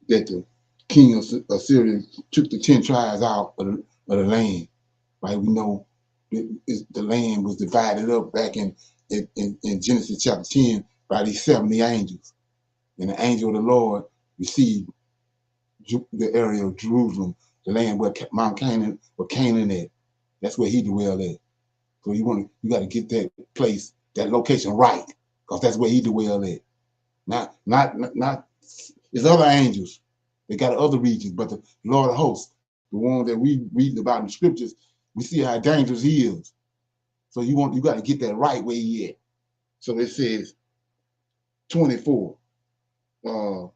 that the king of Assyria took the 10 tribes out of the land. Right? We know the land was divided up back in Genesis chapter 10 by these 70 angels. And the angel of the Lord received the area of Jerusalem, the land where Mount Canaan, where Canaan at. That's where he dwelled at. So you got to get that place, that location right, because that's where he dwelled at. Not there's other angels. They got other regions, but the Lord of hosts, the one that we read about in the scriptures, we see how dangerous he is. So you got to get that right where he at. So it says 24, 2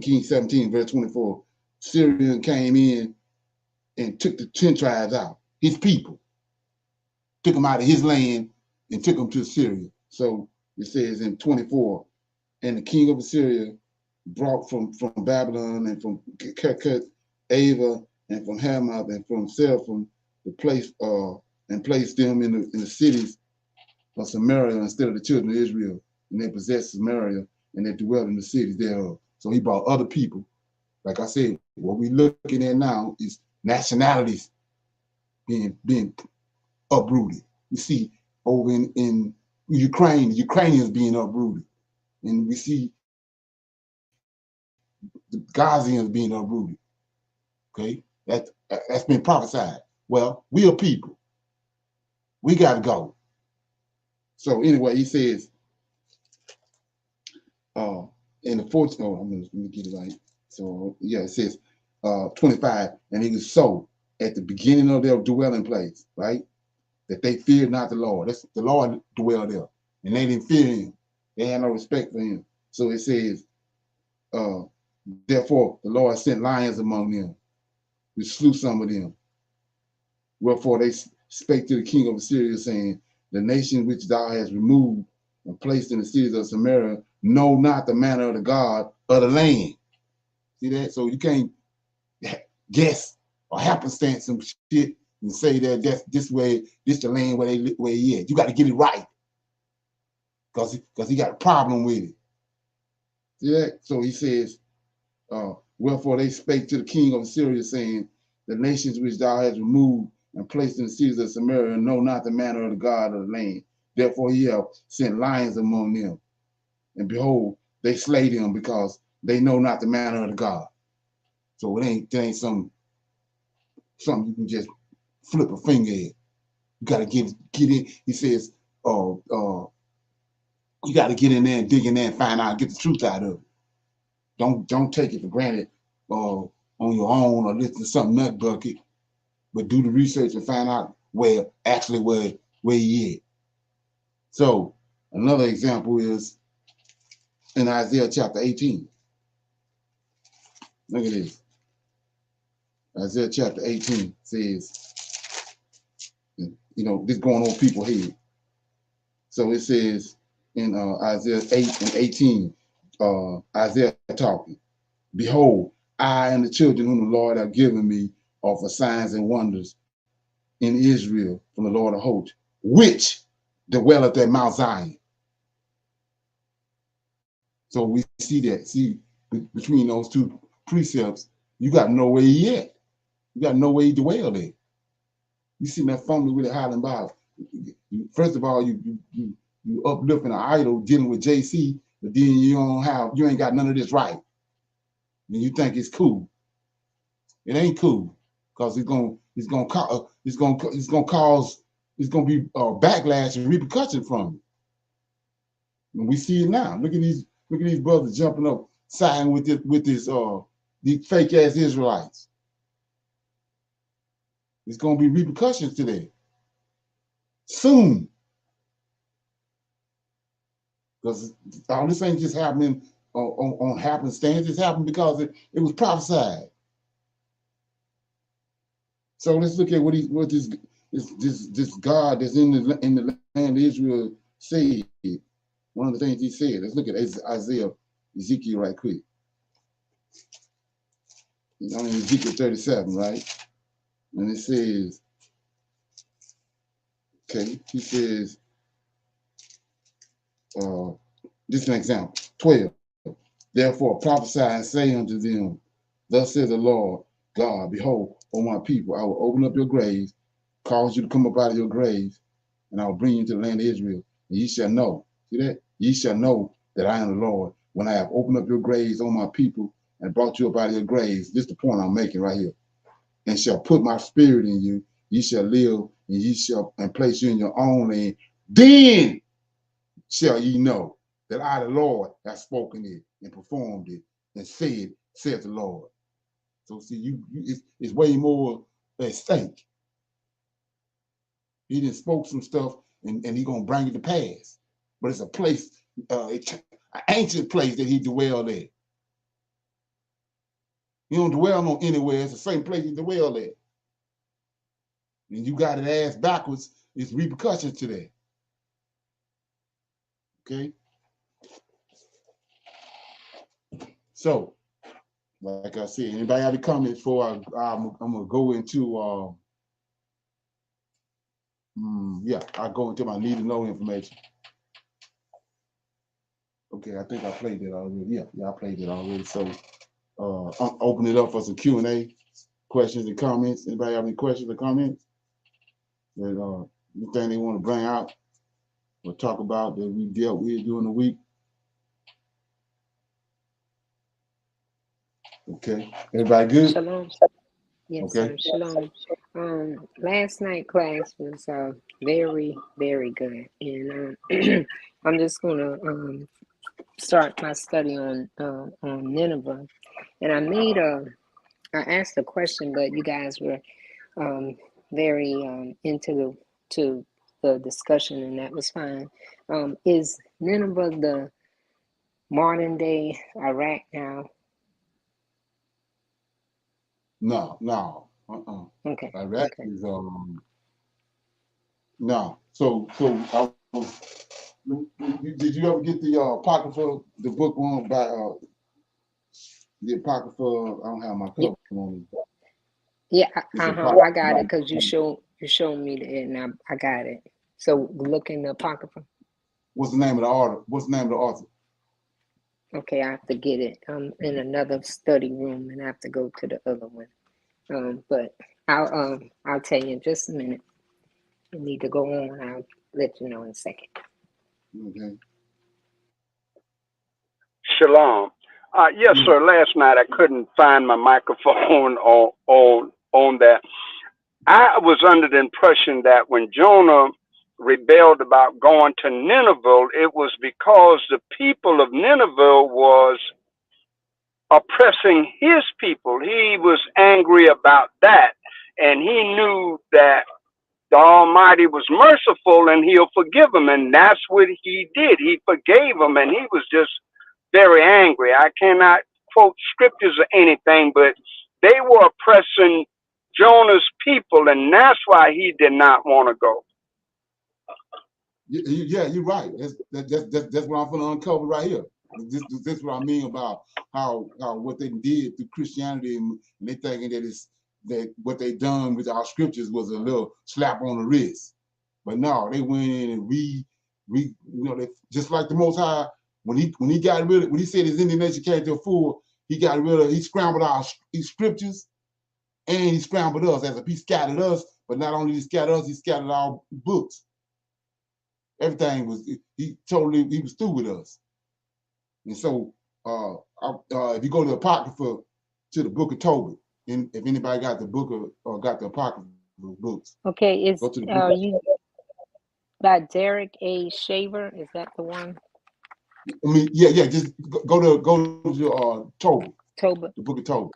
Kings 17, verse 24. Syrian came in and took the 10 tribes out, his people. Took them out of his land and took them to Syria. So it says in 24, and the king of Assyria brought from Babylon and from Kirkuk, Ava, and from Hamath and from Seraphim the place and placed them in the cities of Samaria instead of the children of Israel, and they possessed Samaria and they dwelt in the cities thereof. So he brought other people. Like I said, what we're looking at now is nationalities being uprooted. We see over in Ukraine, the Ukrainians being uprooted, and we see the Gazians being uprooted. Okay, that's been prophesied. Well, we are people. We got to go. So anyway, he says, in the 14th, let me get it right. So yeah, it says 25, and it was so at the beginning of their dwelling place, right? That they feared not the Lord. That's the Lord dwelled there, and they didn't fear him. They had no respect for him. So it says, therefore the Lord sent lions among them, which slew some of them. Wherefore they spake to the king of Assyria, saying, the nation which thou hast removed and placed in the cities of Samaria know not the manner of the God of the land. See that? So you can't, guess or happenstance some shit and say that that's this way, this the land where he is. You got to get it right, because he got a problem with it. See that? So he says, wherefore they spake to the king of Assyria, saying, the nations which thou hast removed and placed in the cities of Samaria know not the manner of the God of the land. Therefore he hath sent lions among them. And behold, they slay them because they know not the manner of the God. So it ain't something you can just flip a finger at. You got to get in. He says, you got to get in there and dig in there and find out, get the truth out of it. Don't take it for granted on your own or listen to some nut bucket, but do the research and find out where he is. So another example is in Isaiah chapter 18. Look at this. Isaiah chapter 18 says, this going on people's head. So it says in Isaiah 8 and 18, Isaiah talking, behold, I and the children whom the Lord hath given me are for signs and wonders in Israel from the Lord of hosts, which dwelleth at Mount Zion. So we see that. See, between those two precepts, you got to know where he at. You got to know where he dwell at. You see that family with the Highland Bible. First of all, you uplifting an idol dealing with JC, but then you ain't got none of this right. And you think it's cool. It ain't cool, because it's gonna be backlash and repercussion from it. And we see it now. Look at these brothers jumping up, siding with these fake ass Israelites. It's gonna be repercussions to that soon. Because all this ain't just happening on happenstance. It's happened because it was prophesied. So let's look at what this God that's in the land of Israel said. One of the things he said. Let's look at Ezekiel right quick. In Ezekiel 37, right? And it says, okay, he says, this is an example, 12. Therefore prophesy and say unto them, thus says the Lord God, behold, O my people, I will open up your graves, cause you to come up out of your graves, and I will bring you to the land of Israel. And ye shall know, see that? Ye shall know that I am the Lord, when I have opened up your graves, O my people, and brought you up out of your graves. This is the point I'm making right here. And shall put my spirit in you, ye shall live, and ye shall place you in your own land. Then shall ye know that I, the Lord, have spoken it and performed it and said the Lord. So see, it's way more at stake. He done spoke some stuff and he gonna bring it to pass. But it's a place, an ancient place that he dwelled at. He don't dwell on anywhere. It's the same place he dwelled at. And you got it ass backwards, it's repercussions to that. Okay? So, like I said, anybody have any comments before I'm gonna go into I'll go into my need to know information. Okay, I think I played it already. Yeah, I played it already. So I'll open it up for some Q&A, questions and comments. Anybody have any questions or comments? That anything they want to bring out or talk about that we dealt with during the week? Okay, everybody good? Shalom. Yes, okay. sir. Shalom. Last night class was very, very good, and I'm just gonna start my study on Nineveh. And I asked a question, but you guys were very into the discussion, and that was fine. Is Nineveh the modern day Iraq now? No. Okay. Iraq Okay. is no. So did you ever get the Apocrypha, the book one by the Apocrypha? I don't have my cover on me. Yeah, It's a I got it apocrypha. because you showed me it, and I got it. So look in the apocrypha. What's the name of the author? What's the name of the author? Okay, I have to get it. I'm in another study room, and I have to go to the other one. But I'll tell you in just a minute. You need to go on. I'll let you know in a second. Okay. Shalom. Yes, sir. Last night I couldn't find my microphone on that. I was under the impression that when Jonah rebelled about going to Nineveh, it was because the people of Nineveh was oppressing his people. He was angry about that, and he knew that the Almighty was merciful and he'll forgive him, and that's what he did. He forgave him, and he was just very angry. I cannot quote scriptures or anything, but they were oppressing Jonah's people, and that's why he did not want to go. Yeah, you're right. That's what I'm going to uncover right here. This is what I mean about how what they did to Christianity, and they thinking that what they done with our scriptures was a little slap on the wrist. But no, they went in and they just like the Most High, when he got rid of, when he said his indignation came to a full, he scrambled our scriptures, and he scrambled us as if he scattered us. But not only he scattered us, he scattered our books. Everything was, he was through with us. And so if you go to the Apocrypha, to the book of Tobit, and if anybody got the book of, or got the Apocrypha books. Okay, go to the book you by Derek A. Shaver, is that the one? I mean, yeah, just go to Tobit. Tobit. The book of Tobit.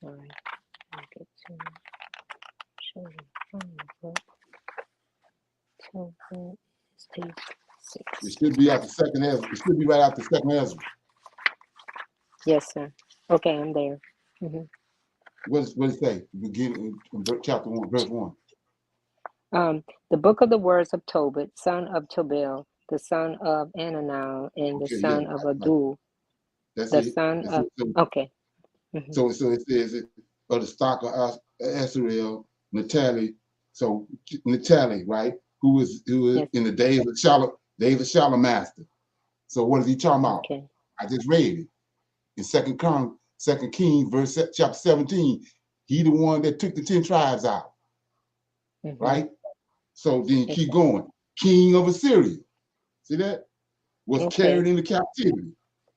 Sorry, I'll get to show you from the book. Tobit is page 6. It should be at the second Ezra. It should be right after second Ezra. Yes, sir. Okay, I'm there. Mm-hmm. What does it say? Beginning in chapter 1, verse 1. The book of the words of Tobit, son of Tobel, the son of Ananel, and the son of Adul, That's the it. son That's of. it. So, okay. Mm-hmm. so it says of the stock of Asriel, Naphtali. So Naphtali, right? Who is yes. In the days of Shalmaster. So what is he talking about? Okay. I just read it in Second Kings, chapter 17. He the one that took the 10 tribes out, right? So then keep going. King of Assyria, see that? Was carried into captivity.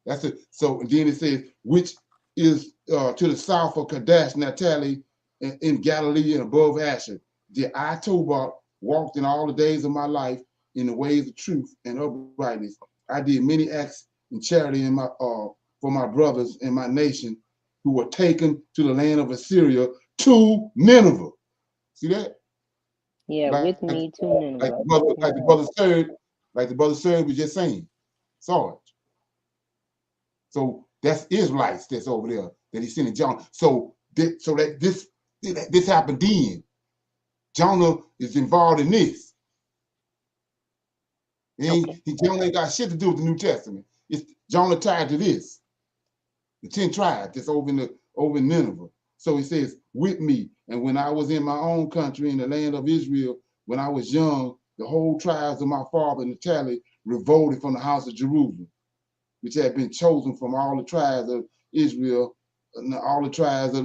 That's it. So then it says, which is to the south of Kadesh, Naphtali, in Galilee and above Asher. The I, Tobit, walked in all the days of my life in the ways of truth and uprightness. I did many acts in charity in my for my brothers in my nation who were taken to the land of Assyria to Nineveh. See that? Yeah, with me to Nineveh. Like the brother Serge was just saying. Saw it. So that's Israelites that's over there that he's sending Jonah. So that this happened then. Jonah is involved in this. Jonah ain't got shit to do with the New Testament. It's Jonah tied to this. The 10 tribes that's over in Nineveh. So he says, with me. And when I was in my own country in the land of Israel, when I was young, the whole tribes of my father Naphtali revolted from the house of Jerusalem, which had been chosen from all the tribes of Israel, and all the tribes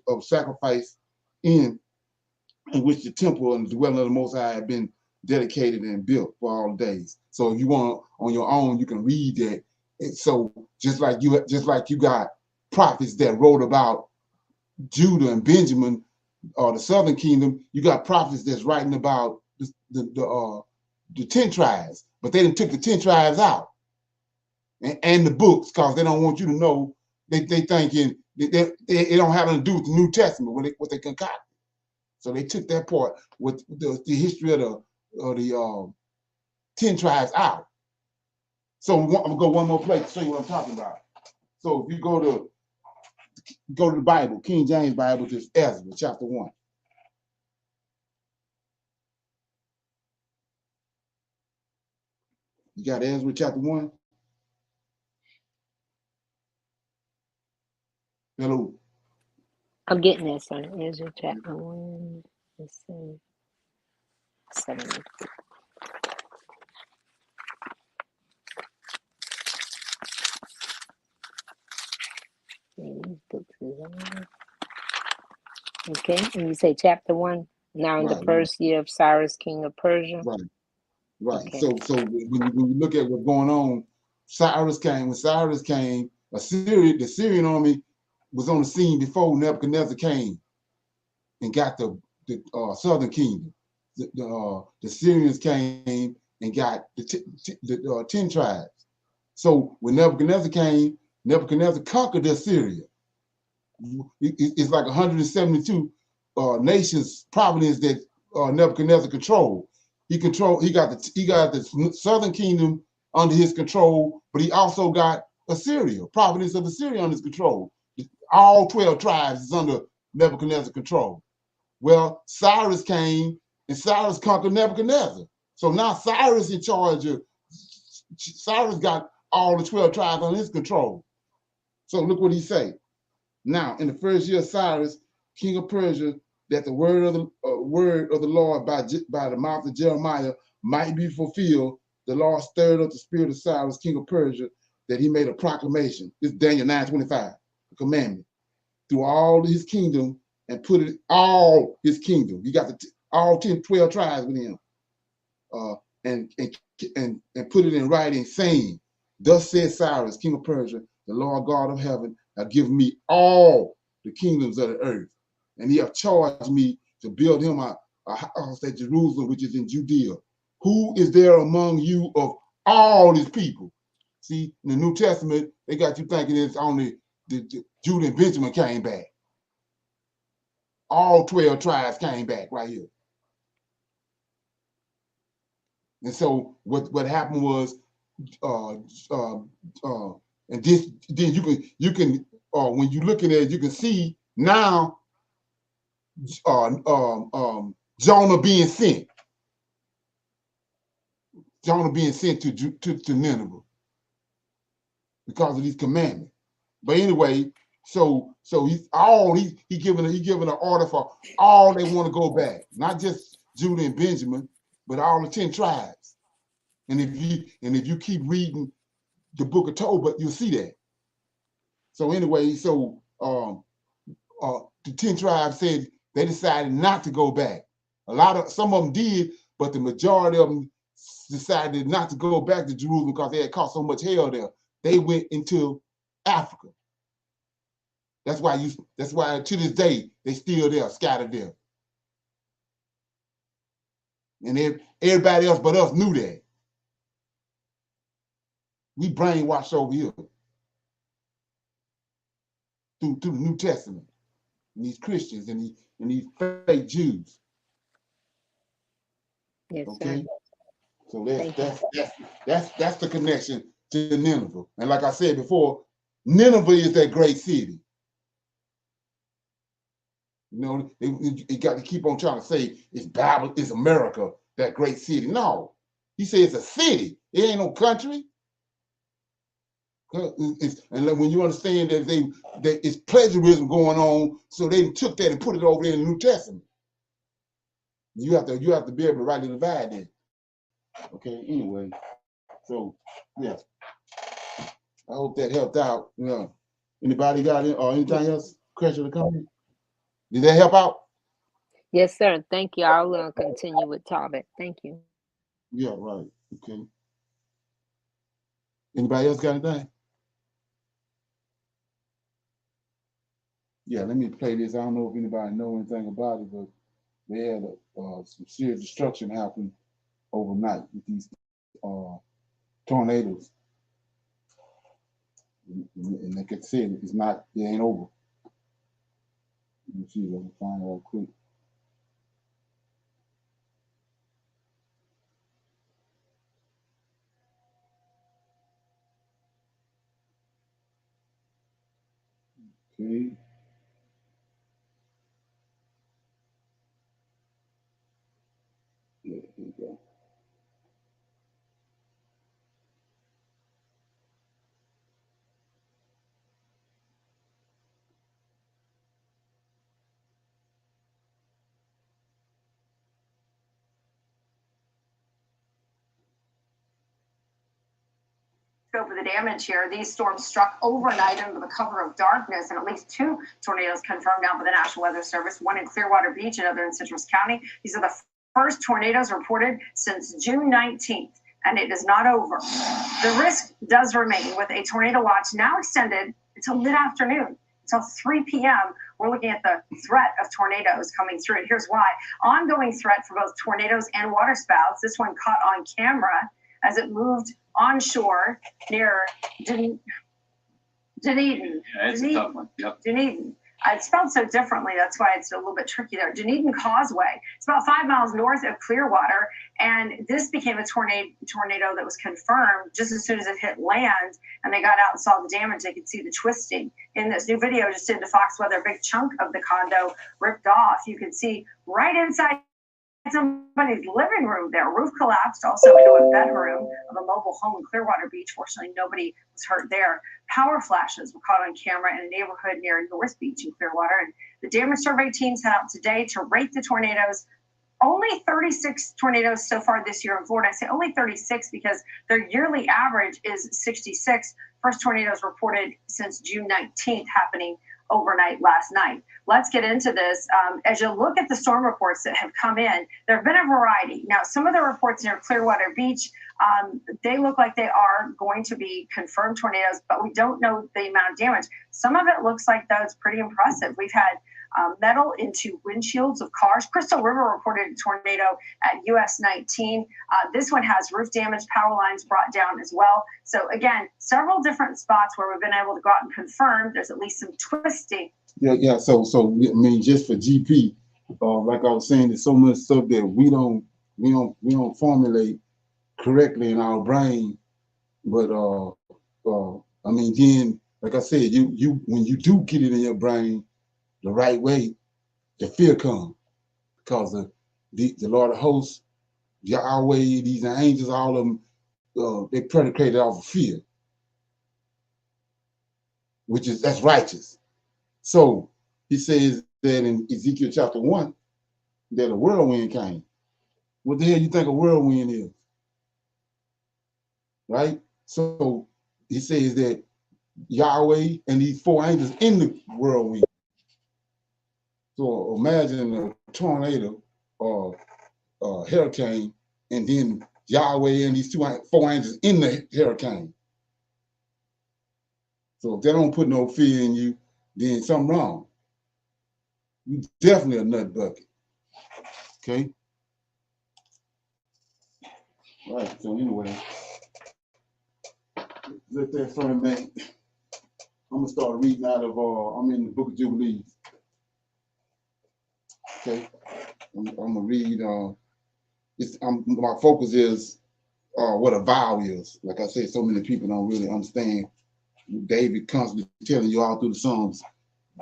of sacrifice in which the temple and the dwelling of the Most High had been dedicated and built for all days. So if you want on your own, you can read that. And so just like you got prophets that wrote about Judah and Benjamin, or the southern kingdom, you got prophets that's writing about the 10 tribes, but they done took the 10 tribes out. And the books, because they don't want you to know. They thinking it don't have nothing to do with the New Testament, what they concocted. So they took that part with the history of the 10 tribes out. So I'm gonna go one more place to show you what I'm talking about. So if you go to the Bible, King James Bible, just Ezra chapter 1. You got Ezra chapter 1? Hello. I'm getting that, sir. Ezra chapter 1. Let's see. 7. These books is on. Okay, and you say chapter 1. Now in the first year of Cyrus, king of Persia. Right. Okay. So when you look at what's going on, Cyrus came. When Cyrus came, the Syrian army was on the scene before Nebuchadnezzar came and got the southern kingdom. The Syrians came and got the 10 tribes. So when Nebuchadnezzar came, Nebuchadnezzar conquered Assyria. It's like 172 nations, provinces that Nebuchadnezzar controlled. He got the southern kingdom under his control, but he also got Assyria, province of Assyria under his control. All 12 tribes is under Nebuchadnezzar's control. Well, Cyrus came and Cyrus conquered Nebuchadnezzar. So now Cyrus in charge of, Cyrus got all the 12 tribes under his control. So look what he say. Now, in the first year of Cyrus, king of Persia, that the word of the Lord by the mouth of Jeremiah might be fulfilled, the Lord stirred up the spirit of Cyrus, king of Persia, that he made a proclamation. This is Daniel 9:25, a commandment, through all his kingdom and put it all his kingdom. You got all 12 tribes with him, and put it in writing, saying, "Thus said Cyrus, king of Persia, the Lord God of heaven, have given me all the kingdoms of the earth, and he have charged me to build him a house at Jerusalem, which is in Judea. Who is there among you of all his people?" See, in the New Testament, they got you thinking it's only the Judah and Benjamin came back. All 12 tribes came back right here. And so what happened was, and this then you can when you looking at it, you can see now Jonah being sent. Jonah being sent to Nineveh because of these commandments. But anyway, so he giving an order for all they want to go back, not just Judah and Benjamin, but all the 10 tribes. And if you keep reading the book of Tobit, you'll see that. So anyway, the 10 tribes said they decided not to go back. Some of them did, but the majority of them decided not to go back to Jerusalem because they had caught so much hell there. They went into Africa. That's why to this day they still there, scattered there. And everybody else but us knew that. We brainwashed over here through the New Testament. And these Christians and these fake Jews. Yes, okay. Sir. So that's the connection to Nineveh. And like I said before, Nineveh is that great city. You know, you got to keep on trying to say it's Babylon, it's America, that great city. No, he said it's a city. It ain't no country. And when you understand that it's plagiarism going on, so they took that and put it over there in the New Testament. You have to be able to rightly divide that. Okay. Anyway, so yeah, I hope that helped out. Yeah. Anybody got it or anything else? Question or comment? Did that help out? Yes, sir. Thank you. I'll continue with Tobit. Thank you. Yeah. Right. Okay. Anybody else got anything? Yeah, let me play this. I don't know if anybody know anything about it, but they had some serious destruction happen overnight with these tornadoes. And like I said, it ain't over. Let me see if I can find it real quick. Okay. Yeah, here we go. over the damage here. These storms struck overnight under the cover of darkness, and at least 2 tornadoes confirmed now by the National Weather Service, one in Clearwater Beach, another in Citrus County. These are the first tornadoes reported since June 19th, and it is not over. The risk does remain, with a tornado watch now extended until mid-afternoon, until 3 p.m. We're looking at the threat of tornadoes coming through, and here's why. Ongoing threat for both tornadoes and waterspouts. This one caught on camera as it moved onshore near Dunedin. Yeah, it's a tough one. Yep. Dunedin. It's spelled so differently, that's why it's a little bit tricky there. Dunedin Causeway. It's about 5 miles north of Clearwater, and this became a tornado that was confirmed just as soon as it hit land, and they got out and saw the damage. They could see the twisting in this new video just into Fox Weather. A big chunk of the condo ripped off. You can see right inside somebody's living room there. Roof collapsed also into a bedroom of a mobile home in Clearwater Beach. Fortunately, nobody was hurt there. Power flashes were caught on camera in a neighborhood near North Beach in Clearwater. And the damage survey teams head out today to rate the tornadoes. Only 36 tornadoes so far this year in Florida. I say only 36 because their yearly average is 66. First tornadoes reported since June 19th, happening overnight last night. Let's get into this. As you look at the storm reports that have come in, there have been a variety. Now, some of the reports near Clearwater Beach, they look like they are going to be confirmed tornadoes, but we don't know the amount of damage. Some of it looks like, though, it's pretty impressive. We've had metal into windshields of cars. Crystal River reported a tornado at US 19. This one has roof damage, power lines brought down as well. So again, several different spots where we've been able to go out and confirm there's at least some twisting. Yeah. So I mean, just for GP, like I was saying, there's so much stuff that we don't formulate correctly in our brain. But I mean, then like I said, you when you do get it in your brain the right way, the fear comes, because the Lord of hosts, Yahweh, these angels, all of them, they predicated off of fear, that's righteous. So he says that in Ezekiel chapter 1 that a whirlwind came. What the hell you think a whirlwind is? Right? So he says that Yahweh and these 4 angels in the whirlwind. So imagine a tornado or a hurricane, and then Yahweh and these 4 angels in the hurricane. So if they don't put no fear in you, then something wrong. You definitely a nut bucket. Okay? All right, so anyway, let that for a minute. I'm gonna start reading out of I'm in the book of Jubilees. Okay, I'm gonna read. My focus is what a vow is. Like I said, so many people don't really understand. David constantly telling you all through the Psalms,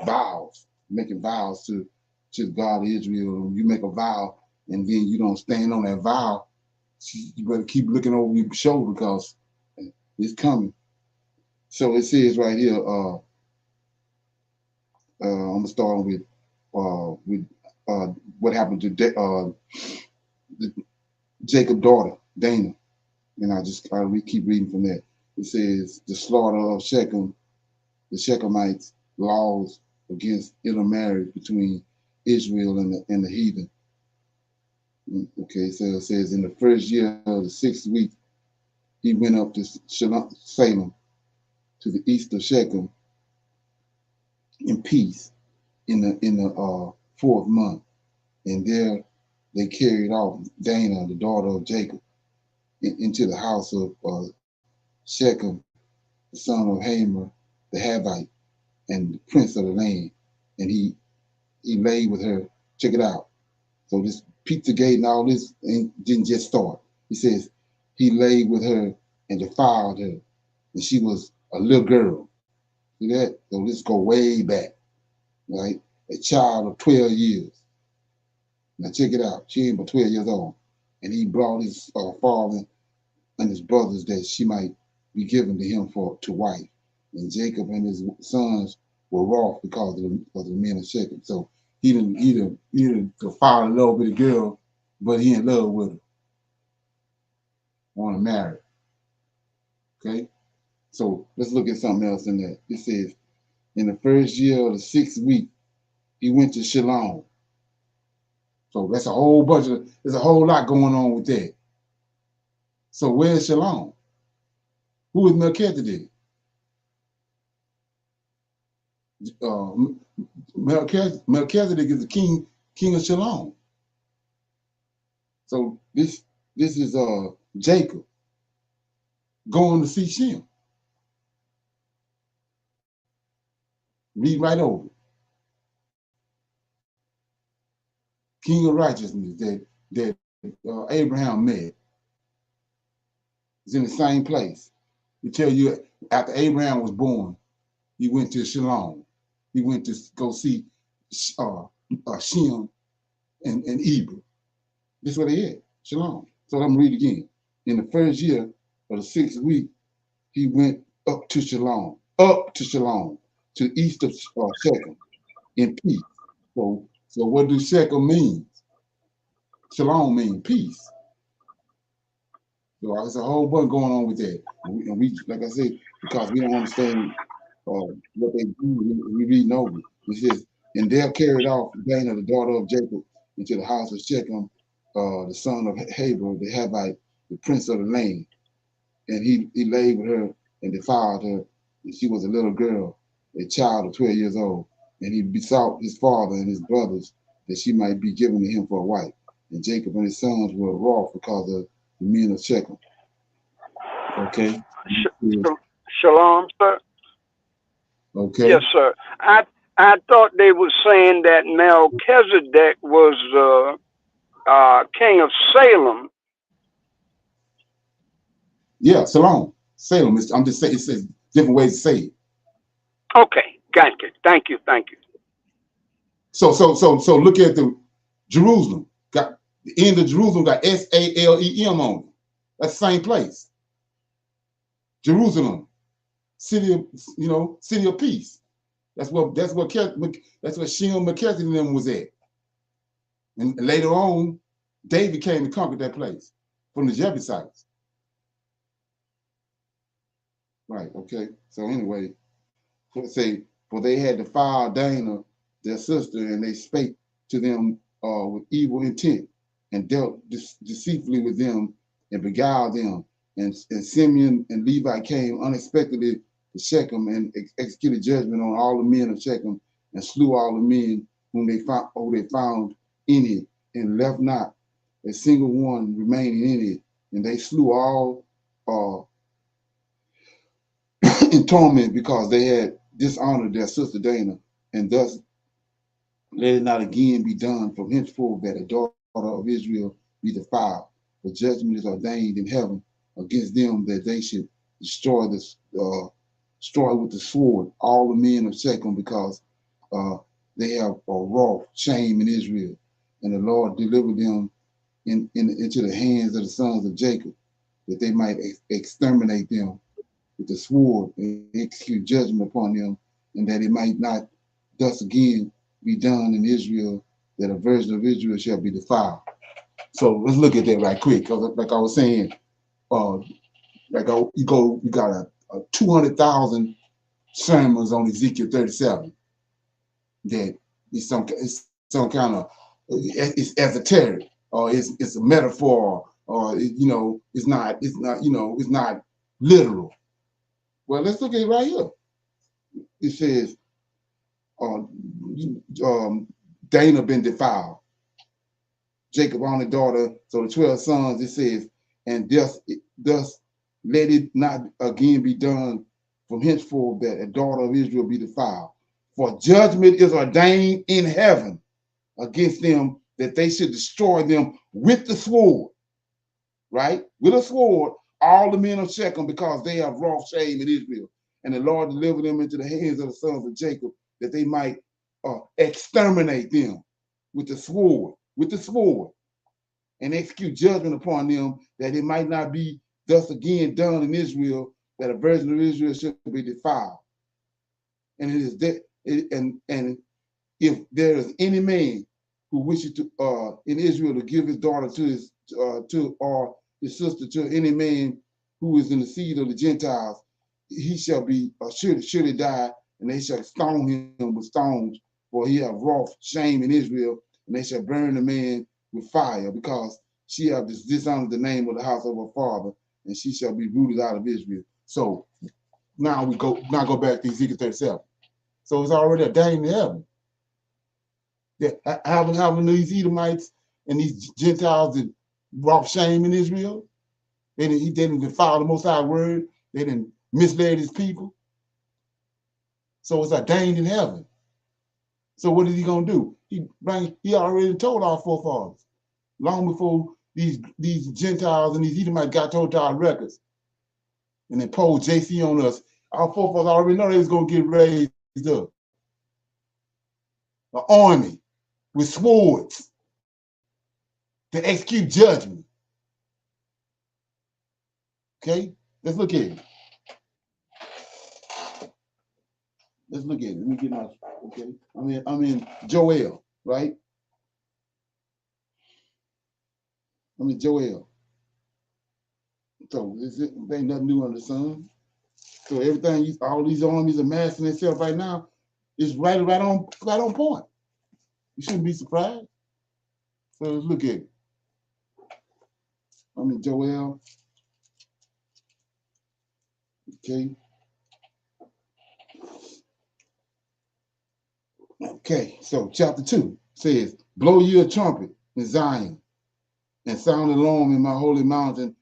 vows, making vows to God of Israel. You make a vow and then you don't stand on that vow, you better keep looking over your shoulder because it's coming. So it says right here. I'm gonna start with what happened to Jacob's daughter, Dana. And I keep reading from that. It says the slaughter of Shechem, the Shechemites, laws against intermarriage between Israel and the heathen. Okay, so it says in the first year of the 6th week, he went up to Salem, to the east of Shechem, in peace in the 4th month. And there they carried off Dana, the daughter of Jacob, into the house of Shechem, the son of Hamor, the Havite, and the prince of the land. And he lay with her. Check it out. So this Pizzagate and all this didn't just start. He says he lay with her and defiled her, and she was a little girl. See that? So this go way back, right? A child of 12 years. Now check it out. She ain't but 12 years old. And he brought his father and his brothers that she might be given to him to wife. And Jacob and his sons were wroth because of the men of Shechem. So he didn't fall in love with the girl, but he in love with her. Want to marry her. Okay? So let's look at something else in that. It says, in the first year of the 6th week, he went to Shalom. So that's a whole bunch of, there's a whole lot going on with that. So where's Shalom? Who is Melchizedek? Melchizedek is the king of Shalom. So this is Jacob going to see Shem. Read right over it. King of righteousness that Abraham met is in the same place. We tell you after Abraham was born, he went to Shalom. He went to go see Shem and Eber. This is what they had, Shalom. So let me read again. In the first year of the 6th week, he went up to Shalom, to the east of Shechem, in peace. So what do Shechem mean? Shalom means peace. So there's a whole bunch going on with that. And we like I said, because we don't understand what they do, we reading over it. It says, and there carried off Dinah, the daughter of Jacob, into the house of Shechem, the son of Haber, the Hivite, the prince of the land. And he lay with her and defiled her. And she was a little girl, a child of 12 years old. And he besought his father and his brothers that she might be given to him for a wife. And Jacob and his sons were wroth because of the men of Shechem. Okay. Shalom, sir. Okay. Yes, sir. I thought they were saying that Melchizedek was king of Salem. Yeah, Salem. I'm just saying, it says different ways to say it. Okay, got you. Thank you. So look at the Jerusalem. Got the end of Jerusalem got Salem on it. That's the same place. Jerusalem, city of peace. That's what Shem Melchizedek and them was at. And later on, David came to conquer that place from the Jebusites. Right, okay. So anyway, let's say, for they had defiled Dinah, their sister, and they spake to them with evil intent, and dealt deceitfully with them, and beguiled them. And Simeon and Levi came unexpectedly to Shechem and executed judgment on all the men of Shechem, and slew all the men whom they found in it, and left not a single one remaining in it. And they slew all in torment, because they had dishonored their sister Dinah, and thus let it not again be done from henceforth that a daughter of Israel be defiled. The judgment is ordained in heaven against them, that they should destroy with the sword all the men of Shechem, because they have wrought shame in Israel. And the Lord delivered them into the hands of the sons of Jacob, that they might exterminate them with the sword and execute judgment upon them, and that it might not thus again be done in Israel, that a virgin of Israel shall be defiled. So let's look at that right quick. Like I was saying, you got a 200,000 sermons on Ezekiel 37. That is some kind of, it's esoteric, or it's a metaphor, or it's not literal. Well, let's look at it right here. It says, Dinah been defiled. Jacob on the daughter, so the 12 sons, it says, and thus let it not again be done from henceforth that a daughter of Israel be defiled. For judgment is ordained in heaven against them, that they should destroy them with the sword, right? With a sword, all the men of Shechem, because they have wrought shame in Israel. And the Lord delivered them into the hands of the sons of Jacob, that they might exterminate them with the sword, and execute judgment upon them, that it might not be thus again done in Israel, that a virgin of Israel should be defiled. And it is that, and if there is any man who wishes to in Israel to give his daughter to his sister to any man who is in the seed of the Gentiles, he shall be surely die, and they shall stone him with stones, for he have wrought shame in Israel, and they shall burn the man with fire, because she have dishonored the name of the house of her father, and she shall be rooted out of Israel. So now go back to Ezekiel 37. So it's already ordained in heaven. Having these Edomites and these Gentiles that brought shame in Israel, they didn't follow the Most High word. They didn't misled his people. So it's ordained in heaven. So what is he gonna do? He already told our forefathers long before these Gentiles and these Edomites got told to our records and imposed JC on us. Our forefathers already know they was gonna get raised up. An army with swords to execute judgment. Okay, let's look at it. Let's look at it. Let me get my, okay. I'm in Joel, right? I'm in Joel. So there ain't nothing new under the sun. So everything, all these armies amassing themselves right now is right on point. You shouldn't be surprised. So let's look at it. I'm in Joel. Okay. Okay, so chapter 2 says, blow you a trumpet in Zion and sound an alarm in my holy mountain,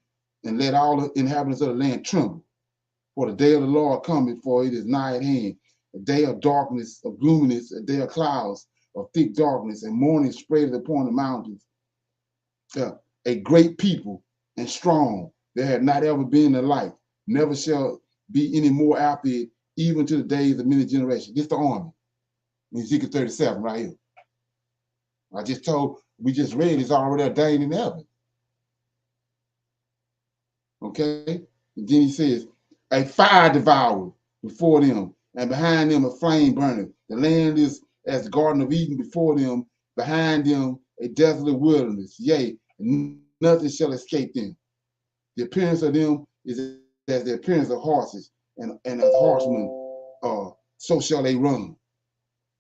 and let all the inhabitants of the land tremble. For the day of the Lord cometh, for it is nigh at hand. A day of darkness, of gloominess, a day of clouds, of thick darkness, and mourning spread upon the mountains. A great people and strong, there had not ever been a light, never shall be any more after it, even to the days of many generations. This the army in Ezekiel 37 right here. We just read it's already ordained in heaven. Okay? And then he says, a fire devoured before them, and behind them a flame burning. The land is as the Garden of Eden before them, behind them a desolate wilderness. Yea, nothing shall escape them. The appearance of them is as the appearance of horses, and as horsemen, so shall they run.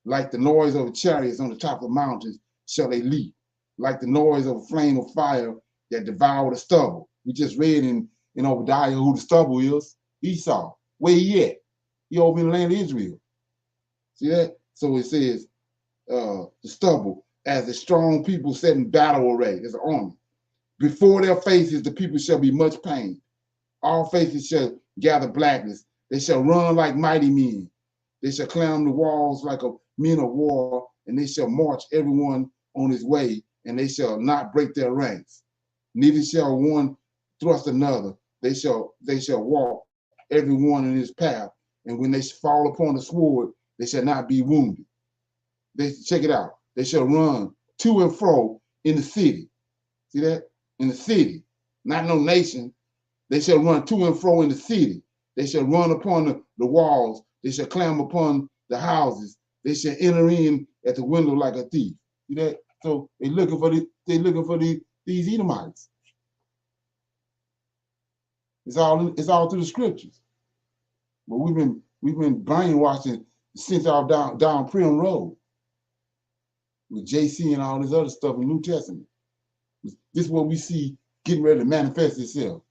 Like the noise of chariots on the top of mountains shall they leap. Like the noise of a flame of fire that devour the stubble. We just read in Obadiah who the stubble is. Esau. Where he at? He over in the land of Israel. See that? So it says the stubble, as the strong people set in battle array, as an army. Before their faces the people shall be much pain. All faces shall gather blackness. They shall run like mighty men. They shall climb the walls like men of war, and they shall march everyone on his way, and they shall not break their ranks. Neither shall one thrust another. They shall walk every one in his path, and when they fall upon the sword, they shall not be wounded. Check it out. They shall run to and fro in the city. See that? In the city, not no nation. They shall run to and fro in the city. They shall run upon the walls. They shall climb upon the houses. They shall enter in at the window like a thief. See that? So they're looking for these Edomites. It's all through the scriptures. But we've been brainwashing since our down Prim Road with JC and all this other stuff in the New Testament. This is what we see getting ready to manifest itself.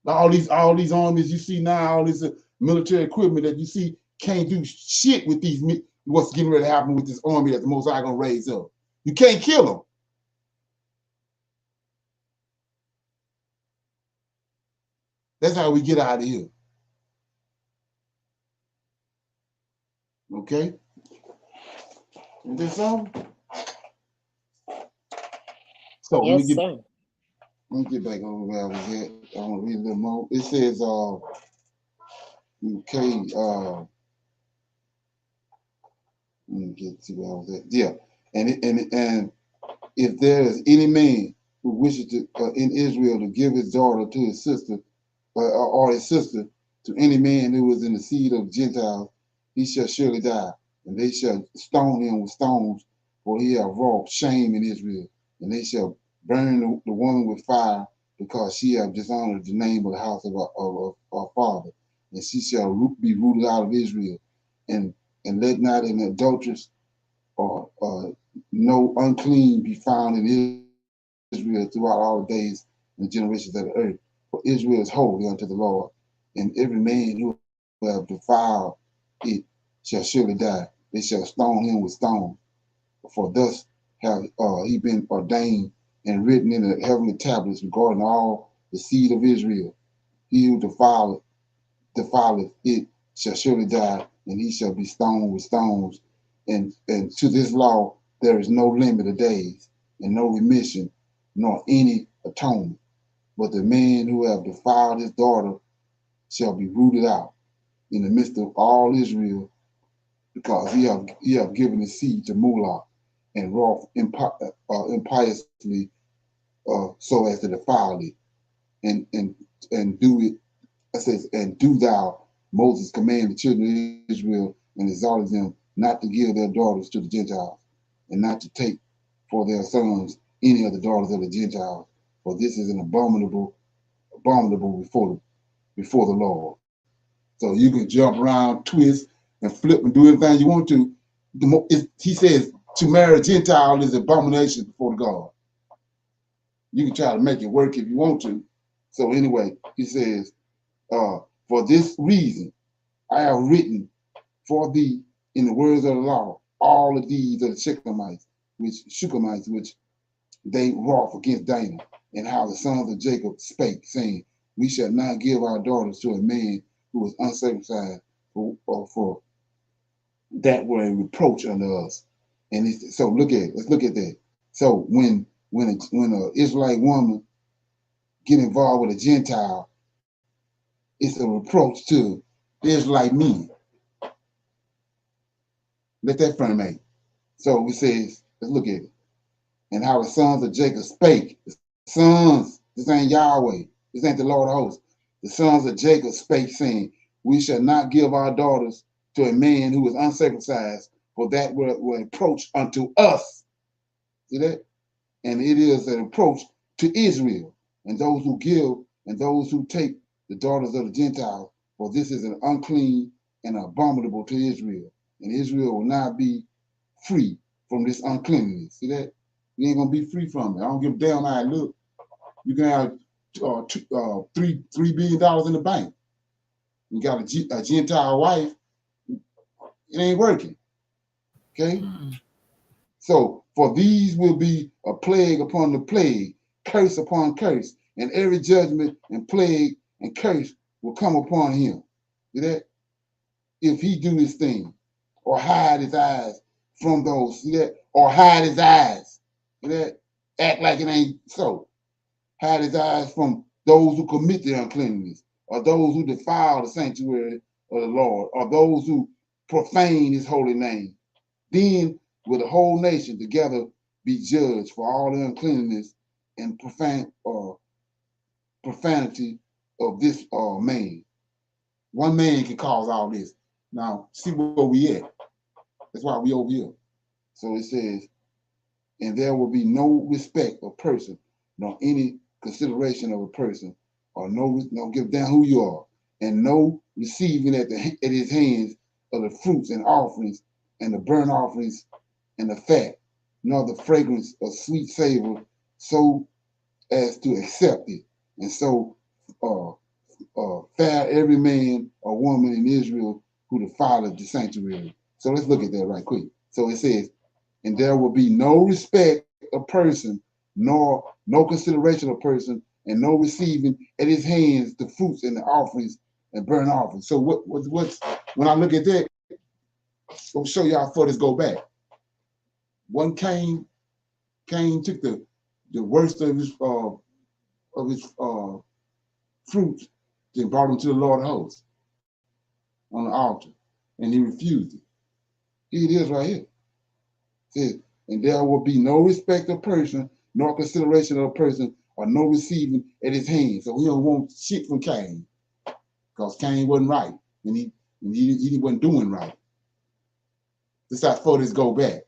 All these armies you see now, all this military equipment that you see can't do shit with what's getting ready to happen with this army that the Most High gonna raise up. You can't kill them. That's how we get out of here. Okay? Is there something? So yes, sir. Let me get back over where I was at. I want to read a little more. It says, okay, let me get to where I was at. Yeah, and if there is any man who wishes to in Israel to give his daughter to his sister, or his sister to any man who is in the seed of Gentiles, he shall surely die, and they shall stone him with stones, for he hath wrought shame in Israel, and they shall burn the woman with fire, because she hath dishonored the name of the house of our father. and she shall be rooted out of Israel. And let not an adulteress or no unclean be found in Israel throughout all the days and the generations of the earth. For Israel is holy unto the Lord, and every man who have defiled it shall surely die. They shall stone him with stones. For thus have he been ordained and written in the heavenly tablets regarding all the seed of Israel. He who defileth it shall surely die, and he shall be stoned with stones. And to this law there is no limit of days, and no remission, nor any atonement. But the man who have defiled his daughter shall be rooted out in the midst of all Israel, because he have given his seed to Moloch and wrought impiously, so as to defile it, and do it. It says, and do thou, Moses commanded the children of Israel and exhorted them not to give their daughters to the Gentiles, and not to take for their sons any of the daughters of the Gentiles, for this is an abominable before the Lord. So you can jump around, twist, and flip and do anything you want to. He says to marry a Gentile is abomination before God. You can try to make it work if you want to. So anyway, he says, for this reason I have written for thee in the words of the law all the deeds of the Shechemites, which they wrought against Dinah, and how the sons of Jacob spake, saying, we shall not give our daughters to a man who is uncircumcised, for that were a reproach unto us. And so let's look at that. So when an Israelite woman get involved with a Gentile, it's a reproach to Israelite men. Let that frame out. So it says, let's look at it. And how the sons of Jacob spake. The sons, this ain't Yahweh, this ain't the Lord of hosts. The sons of Jacob spake, saying, we shall not give our daughters to a man who is uncircumcised, for that will approach unto us. See that? And it is an approach to Israel, and those who give and those who take the daughters of the Gentiles, for this is an unclean and abominable to Israel. And Israel will not be free from this uncleanness. See that? You ain't gonna be free from it. I don't give a damn how it look. You can have $3 billion in the bank. You got a Gentile wife, it ain't working. Okay? So, for these will be a plague upon the plague, curse upon curse, and every judgment and plague and curse will come upon him. See that? If he do this thing, or hide his eyes from those, see that? Or hide his eyes. See that? Act like it ain't so. Hide his eyes from those who commit the uncleanness, or those who defile the sanctuary of the Lord, or those who profane his holy name. Then will the whole nation together be judged for all the uncleanness and profanity of this man. One man can cause all this. Now, see where we at. That's why we over here. So it says, and there will be no respect of person, nor any consideration of a person, or no give down who you are, and no receiving at his hands of the fruits and offerings, and the burnt offerings, and the fat, nor the fragrance of sweet savor, so as to accept it, and so fare every man or woman in Israel who defileth the sanctuary. So let's look at that right quick. So it says, and there will be no respect of person, nor no consideration of person, and no receiving at his hands the fruits and the offerings and burnt offerings. So what's when I look at that, I'll show you how far this go back. One Cain took the worst of his fruits and brought him to the Lord of hosts on the altar, and he refused it. Here it is right here. It says, and there will be no respect of person, nor consideration of a person, or no receiving at his hands. So we don't want shit from Cain, because Cain wasn't right, and he wasn't doing right. This is how far this go back.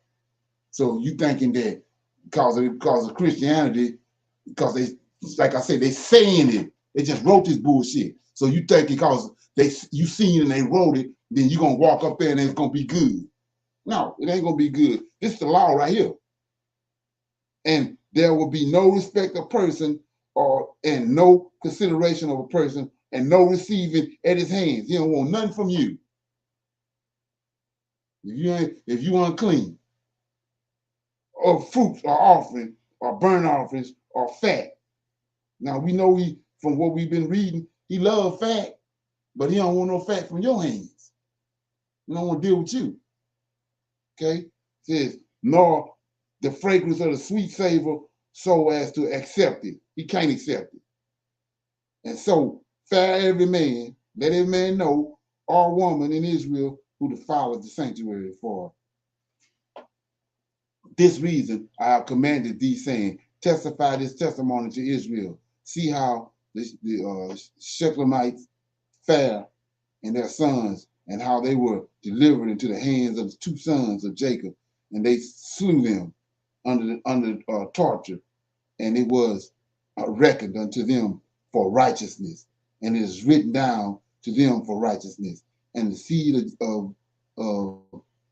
So you thinking that because of Christianity, because they, like I said, they saying it. They just wrote this bullshit. So you think because you seen and they wrote it, then you're gonna walk up there and it's gonna be good. No, it ain't gonna be good. This is the law right here. And there will be no respect of person and no consideration of a person and no receiving at his hands. He don't want nothing from you. If you unclean, or fruits or offering or burnt offerings or fat. Now we know from what we've been reading, he loves fat, but he don't want no fat from your hands. He don't want to deal with you. Okay? It says, nor the fragrance of the sweet savor so as to accept it. He can't accept it. And so, let every man know, or woman in Israel who defiles the sanctuary for this reason I have commanded thee, saying, testify this testimony to Israel. See how the Shechlemites fare and their sons, and how they were delivered into the hands of the two sons of Jacob, and they slew them under torture, and it was reckoned unto them for righteousness, and it is written down to them for righteousness. And the seed of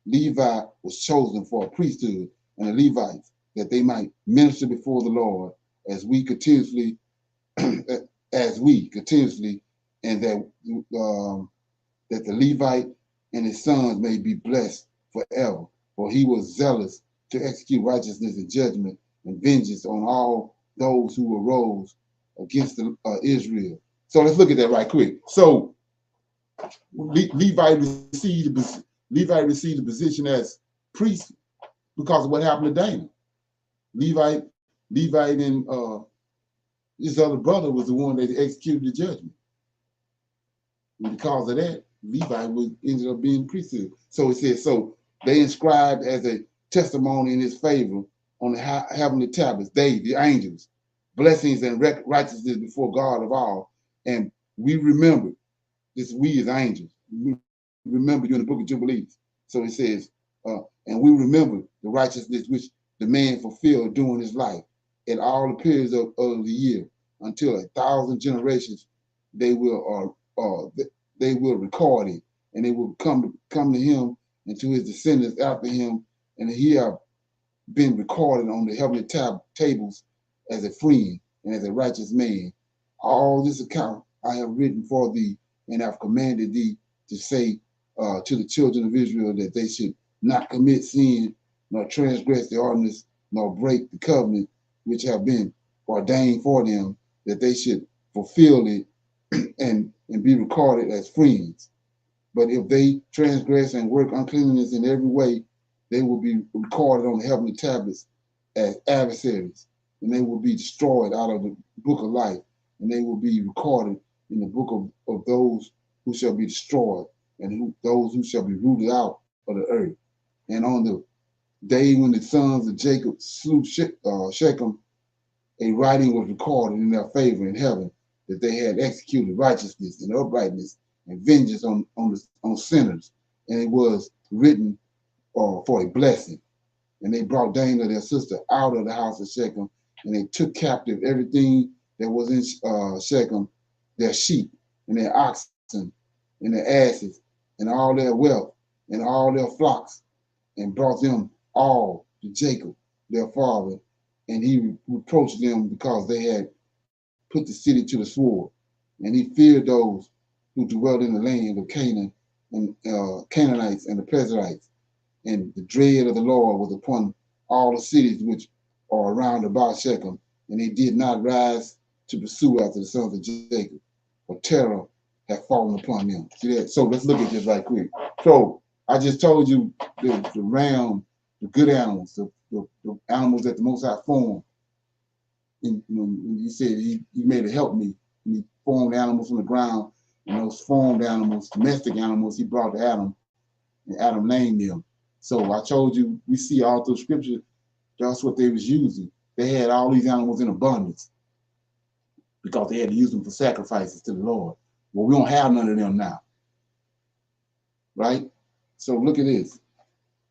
Levi was chosen for a priesthood, and the Levites, that they might minister before the Lord as we continuously, and that that the Levite and his sons may be blessed forever. For he was zealous to execute righteousness and judgment and vengeance on all those who arose against Israel. So let's look at that right quick. So Levi received the position as priest because of what happened to Dana. Levi and his other brother was the one that executed the judgment. And because of that, Levi ended up being priesthood. So it says, so they inscribed as a testimony in his favor on the heavenly tablets, they, the angels, blessings and righteousness before God of all. And we remember, we as angels, we remember you in the book of Jubilees. So it says, and we remember the righteousness which the man fulfilled during his life at all the periods of the year, until 1,000 generations they will record it, and they will come to him and to his descendants after him, and he have been recorded on the heavenly tables as a friend and as a righteous man. All this account I have written for thee, and have commanded thee to say to the children of Israel that they should not commit sin, nor transgress the ordinance, nor break the covenant which have been ordained for them, that they should fulfill it and be recorded as friends. But if they transgress and work uncleanness in every way, they will be recorded on the heavenly tablets as adversaries, and they will be destroyed out of the book of life, and they will be recorded in the book of those who shall be destroyed, and those who shall be rooted out of the earth. And on the day when the sons of Jacob slew Shechem, a writing was recorded in their favor in heaven, that they had executed righteousness and uprightness and vengeance on sinners, and it was written for a blessing. And they brought Dana, their sister, out of the house of Shechem, and they took captive everything that was in Shechem, their sheep and their oxen and their asses and all their wealth and all their flocks, and brought them all to Jacob, their father. And he reproached them because they had put the city to the sword. And he feared those who dwelt in the land of Canaan, and Canaanites and the Perizzites. And the dread of the Lord was upon all the cities which are around about Shechem. And they did not rise to pursue after the sons of Jacob, for terror had fallen upon them. See that? So let's look at this right quick. So I just told you the ram, the good animals, the animals that the Most High formed. And when he said he made it help me, and he formed animals from the ground, and those formed animals, domestic animals, he brought to Adam, and Adam named them. So I told you, we see all through scripture, that's what they was using. They had all these animals in abundance because they had to use them for sacrifices to the Lord. Well, we don't have none of them now, right? So look at this. It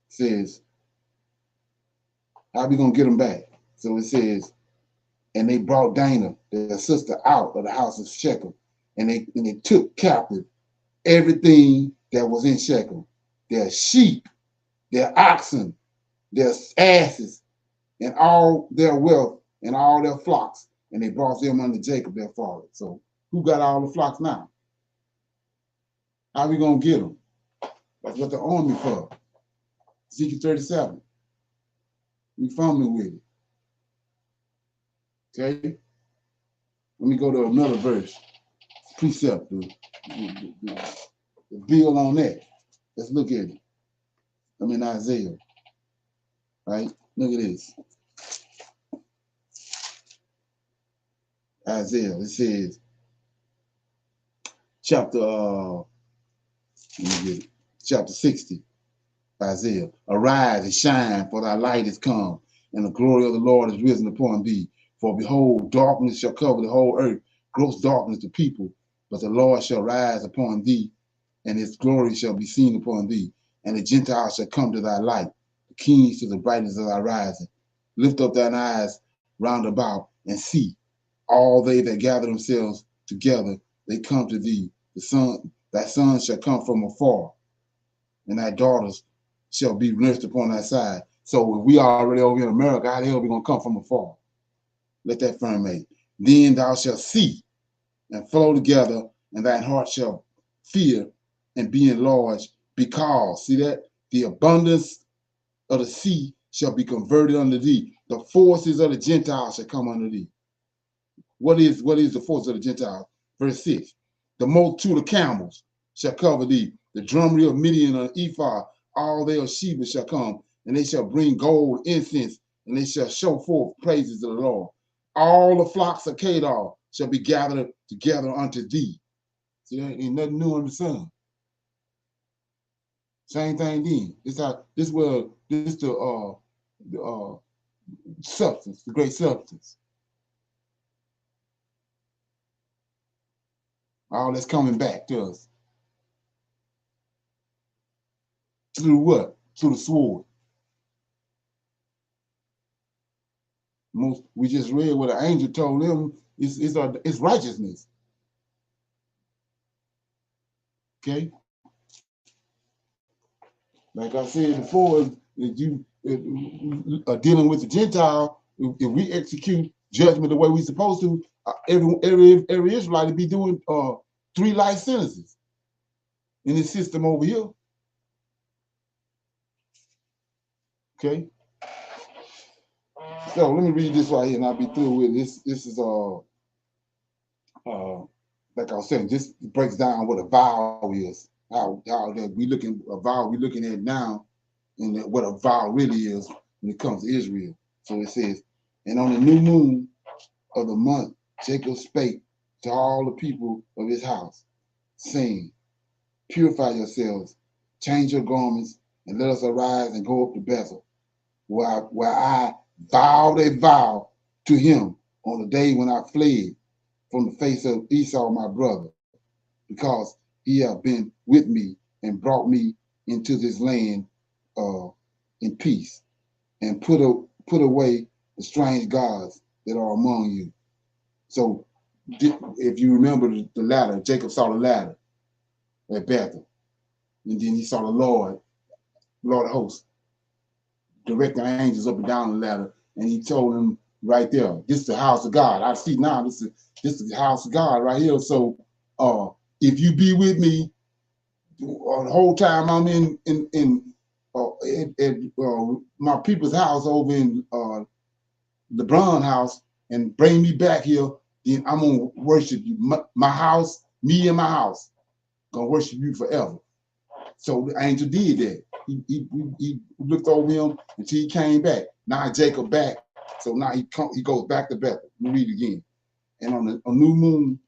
says, how are we going to get them back? So it says, And they brought Dinah, their sister, out of the house of Shechem, and they took captive everything that was in Shechem, their sheep, their oxen, their asses, and all their wealth and all their flocks, and they brought them unto Jacob their father. So who got all the flocks now? How we gonna get them? That's what the army for. Ezekiel 37. We familiar with it. Okay? Let me go to another verse. Precept, the bill on that. Let's look at it. I'm in Isaiah. Right? Look at this. Isaiah, it says, chapter 60, Isaiah. Arise and shine, for thy light is come, and the glory of the Lord is risen upon thee. For behold, darkness shall cover the whole earth, gross darkness to people, but the Lord shall rise upon thee, and his glory shall be seen upon thee. And the Gentiles shall come to thy light, the kings to the brightness of thy rising. Lift up thine eyes round about, and see, all they that gather themselves together, they come to thee. Thy sons shall come from afar, and thy daughters shall be nursed upon thy side. So if we are already over in America, how the hell are we going to come from afar? Let that firmate. Then thou shalt see and flow together, and thine heart shall fear and be enlarged, because, see that? The abundance of the sea shall be converted unto thee. The forces of the Gentiles shall come unto thee. What is the force of the Gentiles? Verse 6. The multitude of camels shall cover thee. The drummery of Midian and Ephah, all they of Sheba shall come, and they shall bring gold, incense, and they shall show forth praises of the Lord. All the flocks of Kedar shall be gathered together unto thee. See, there ain't nothing new under the sun. Same thing then. This the substance, the great substance. All that's coming back to us. Through what? Through the sword. We just read what an angel told them. It's righteousness. Okay? Like I said before, if you are dealing with the Gentile, if we execute judgment the way we're supposed to, every Israelite would be doing 3 life sentences in this system over here. Okay? So let me read this right here and I'll be through with this. This is like I was saying, this breaks down what a vow is. How that a vow we're looking at now, and what a vow really is when it comes to Israel. So it says, and on the new moon of the month, Jacob spake to all the people of his house, saying, purify yourselves, change your garments, and let us arise and go up to Bethel, where I vowed a vow to him on the day when I fled from the face of Esau my brother, because he hath been with me and brought me into this land in peace, and put away the strange gods that are among you. So if you remember the ladder, Jacob saw the ladder at Bethel, and then he saw the Lord of hosts, directing angels up and down the ladder, and he told him right there, this is the house of God. I see now, this is the house of God right here. So if you be with me the whole time I'm in my people's house over in the Brown house, and bring me back here, then I'm gonna worship you. My house, me and my house, gonna worship you forever. So the angel did that. He looked over him until he came back. Now Jacob back. So now he goes back to Bethel. Let me read again. And on the new moon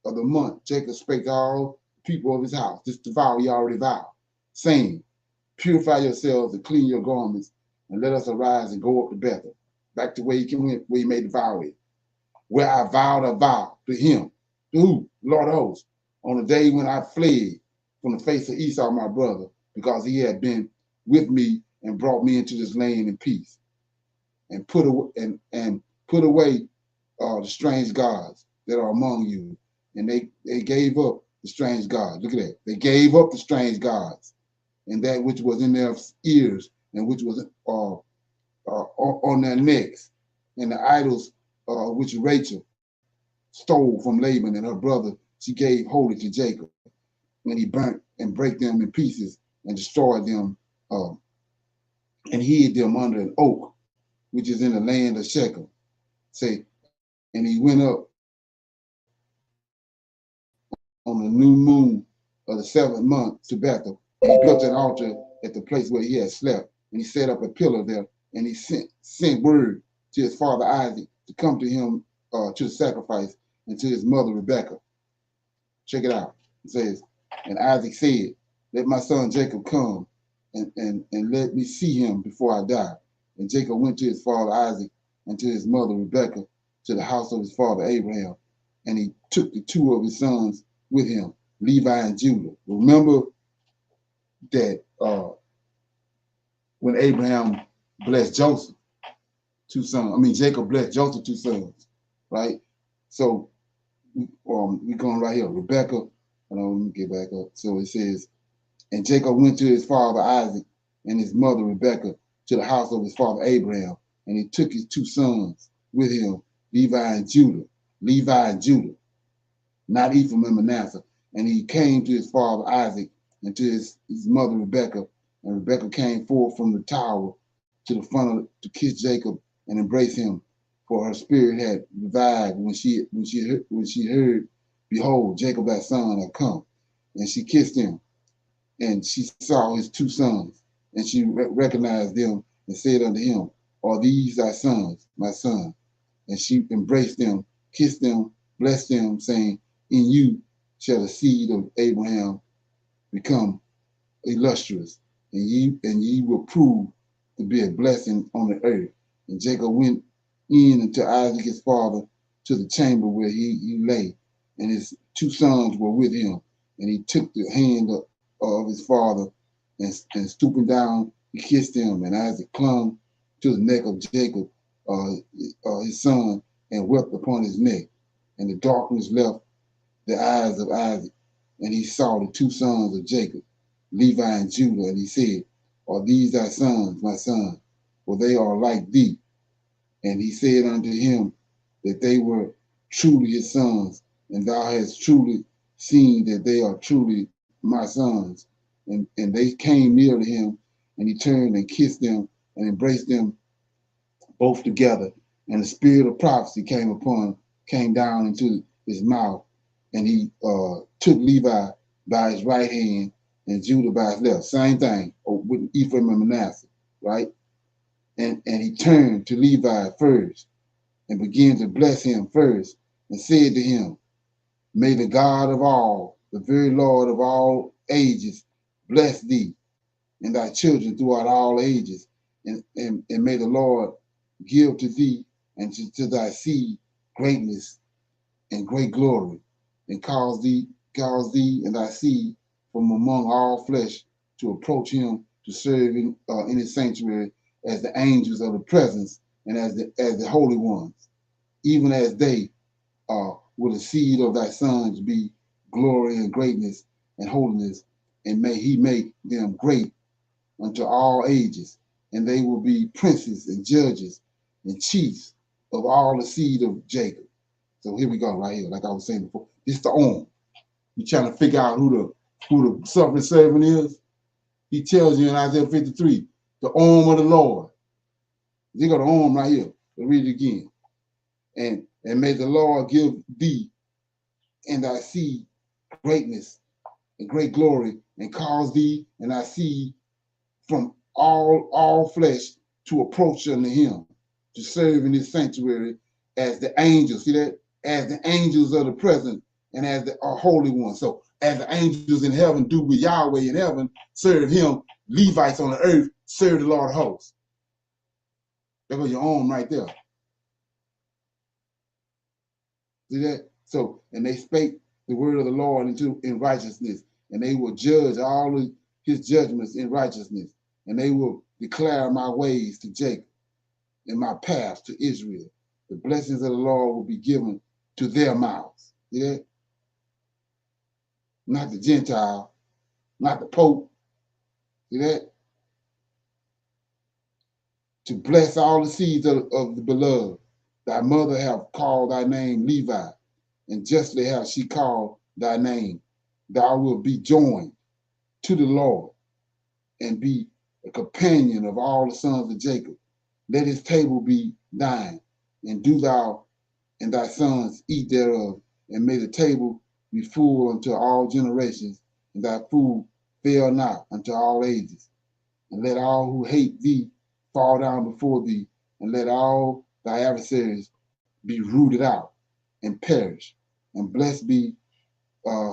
of the month, Jacob spake to all people of his house. This is the vow he already vowed, saying, purify yourselves and clean your garments, and let us arise and go up to Bethel, back to where he made the vow with, where I vowed a vow to him, to who? Lord of hosts, on the day when I fled from the face of Esau my brother, because he had been with me and brought me into this land in peace, and put away the strange gods that are among you. And they gave up the strange gods. Look at that. They gave up the strange gods and that which was in their ears and which was on their necks, and the idols which Rachel stole from Laban and her brother, she gave wholly to Jacob. And he burnt and brake them in pieces and destroyed them and hid them under an oak, which is in the land of Shechem. Say, and he went up on the new moon of the 7th month to Bethel, and he built an altar at the place where he had slept, and he set up a pillar there, and he sent word to his father Isaac to come to him to the sacrifice, and to his mother Rebekah. Check it out. It says, and Isaac said, let my son Jacob come and let me see him before I die. And Jacob went to his father Isaac and to his mother Rebekah to the house of his father Abraham, and he took the 2 of his sons with him, Levi and Judah. Remember that when Abraham blessed Joseph, 2 sons. Jacob blessed Joseph 2 sons, right? So we're going right here. Rebekah, let me get back up. So it says, and Jacob went to his father Isaac and his mother Rebekah to the house of his father Abraham, and he took his 2 sons with him, Levi and Judah, not Ephraim and Manasseh. And he came to his father Isaac and to his mother Rebekah, and Rebekah came forth from the tower to the front to kiss Jacob and embrace him, for her spirit had revived when she heard, behold, Jacob thy son had come. And she kissed him, and she saw his 2 sons, and she recognized them and said unto him, are these thy sons, my son? And she embraced them, kissed them, blessed them, saying, in you shall the seed of Abraham become illustrious, and ye will prove to be a blessing on the earth. And Jacob went in unto Isaac his father to the chamber where he lay, and his 2 sons were with him. And he took the hand of his father, and stooping down, he kissed him. And Isaac clung to the neck of Jacob, his son, and wept upon his neck. And the darkness left the eyes of Isaac, and he saw the 2 sons of Jacob, Levi and Judah, and he said, are these thy sons, my son? For they are like thee. And he said unto him that they were truly his sons, and thou hast truly seen that they are truly my sons. And they came near to him, and he turned and kissed them and embraced them both together. And the spirit of prophecy came down into his mouth, and he took Levi by his right hand and Judah by his left. Same thing with Ephraim and Manasseh, right? And he turned to Levi first and began to bless him first, and said to him, may the God of all, the very Lord of all ages, bless thee and thy children throughout all ages. And may the Lord give to thee and to thy seed greatness and great glory, and cause thee and thy seed from among all flesh to approach him to serve in his sanctuary as the angels of the presence and as the holy ones, even as they will the seed of thy sons be glory and greatness and holiness, and may he make them great unto all ages, and they will be princes and judges and chiefs of all the seed of Jacob. So here we go, right here, like I was saying before. This is the arm. You're trying to figure out who the suffering servant is. He tells you in Isaiah 53, the arm of the Lord. You got the arm right here. Let's read it again. And may the Lord give thee and thy seed greatness and great glory, and cause thee and thy seed from all flesh to approach unto him, to serve in his sanctuary as the angels. See that? As the angels of the present and as the holy ones. So as the angels in heaven do with Yahweh in heaven, serve him, Levites on the earth serve the Lord of hosts. There goes your arm right there. See that? So, and they spake the word of the Lord in righteousness, and they will judge all of his judgments in righteousness, and they will declare my ways to Jacob and my paths to Israel. The blessings of the Lord will be given to their mouths. See that? Not the Gentile, not the Pope. See that? To bless all the seeds of the beloved. Thy mother have called thy name Levi, and justly have she called thy name. Thou wilt be joined to the Lord, and be a companion of all the sons of Jacob. Let his table be thine, and do thou and thy sons eat thereof, and may the table be full unto all generations, and thy food fail not unto all ages. And let all who hate thee fall down before thee, and let all thy adversaries be rooted out and perish. And blessed be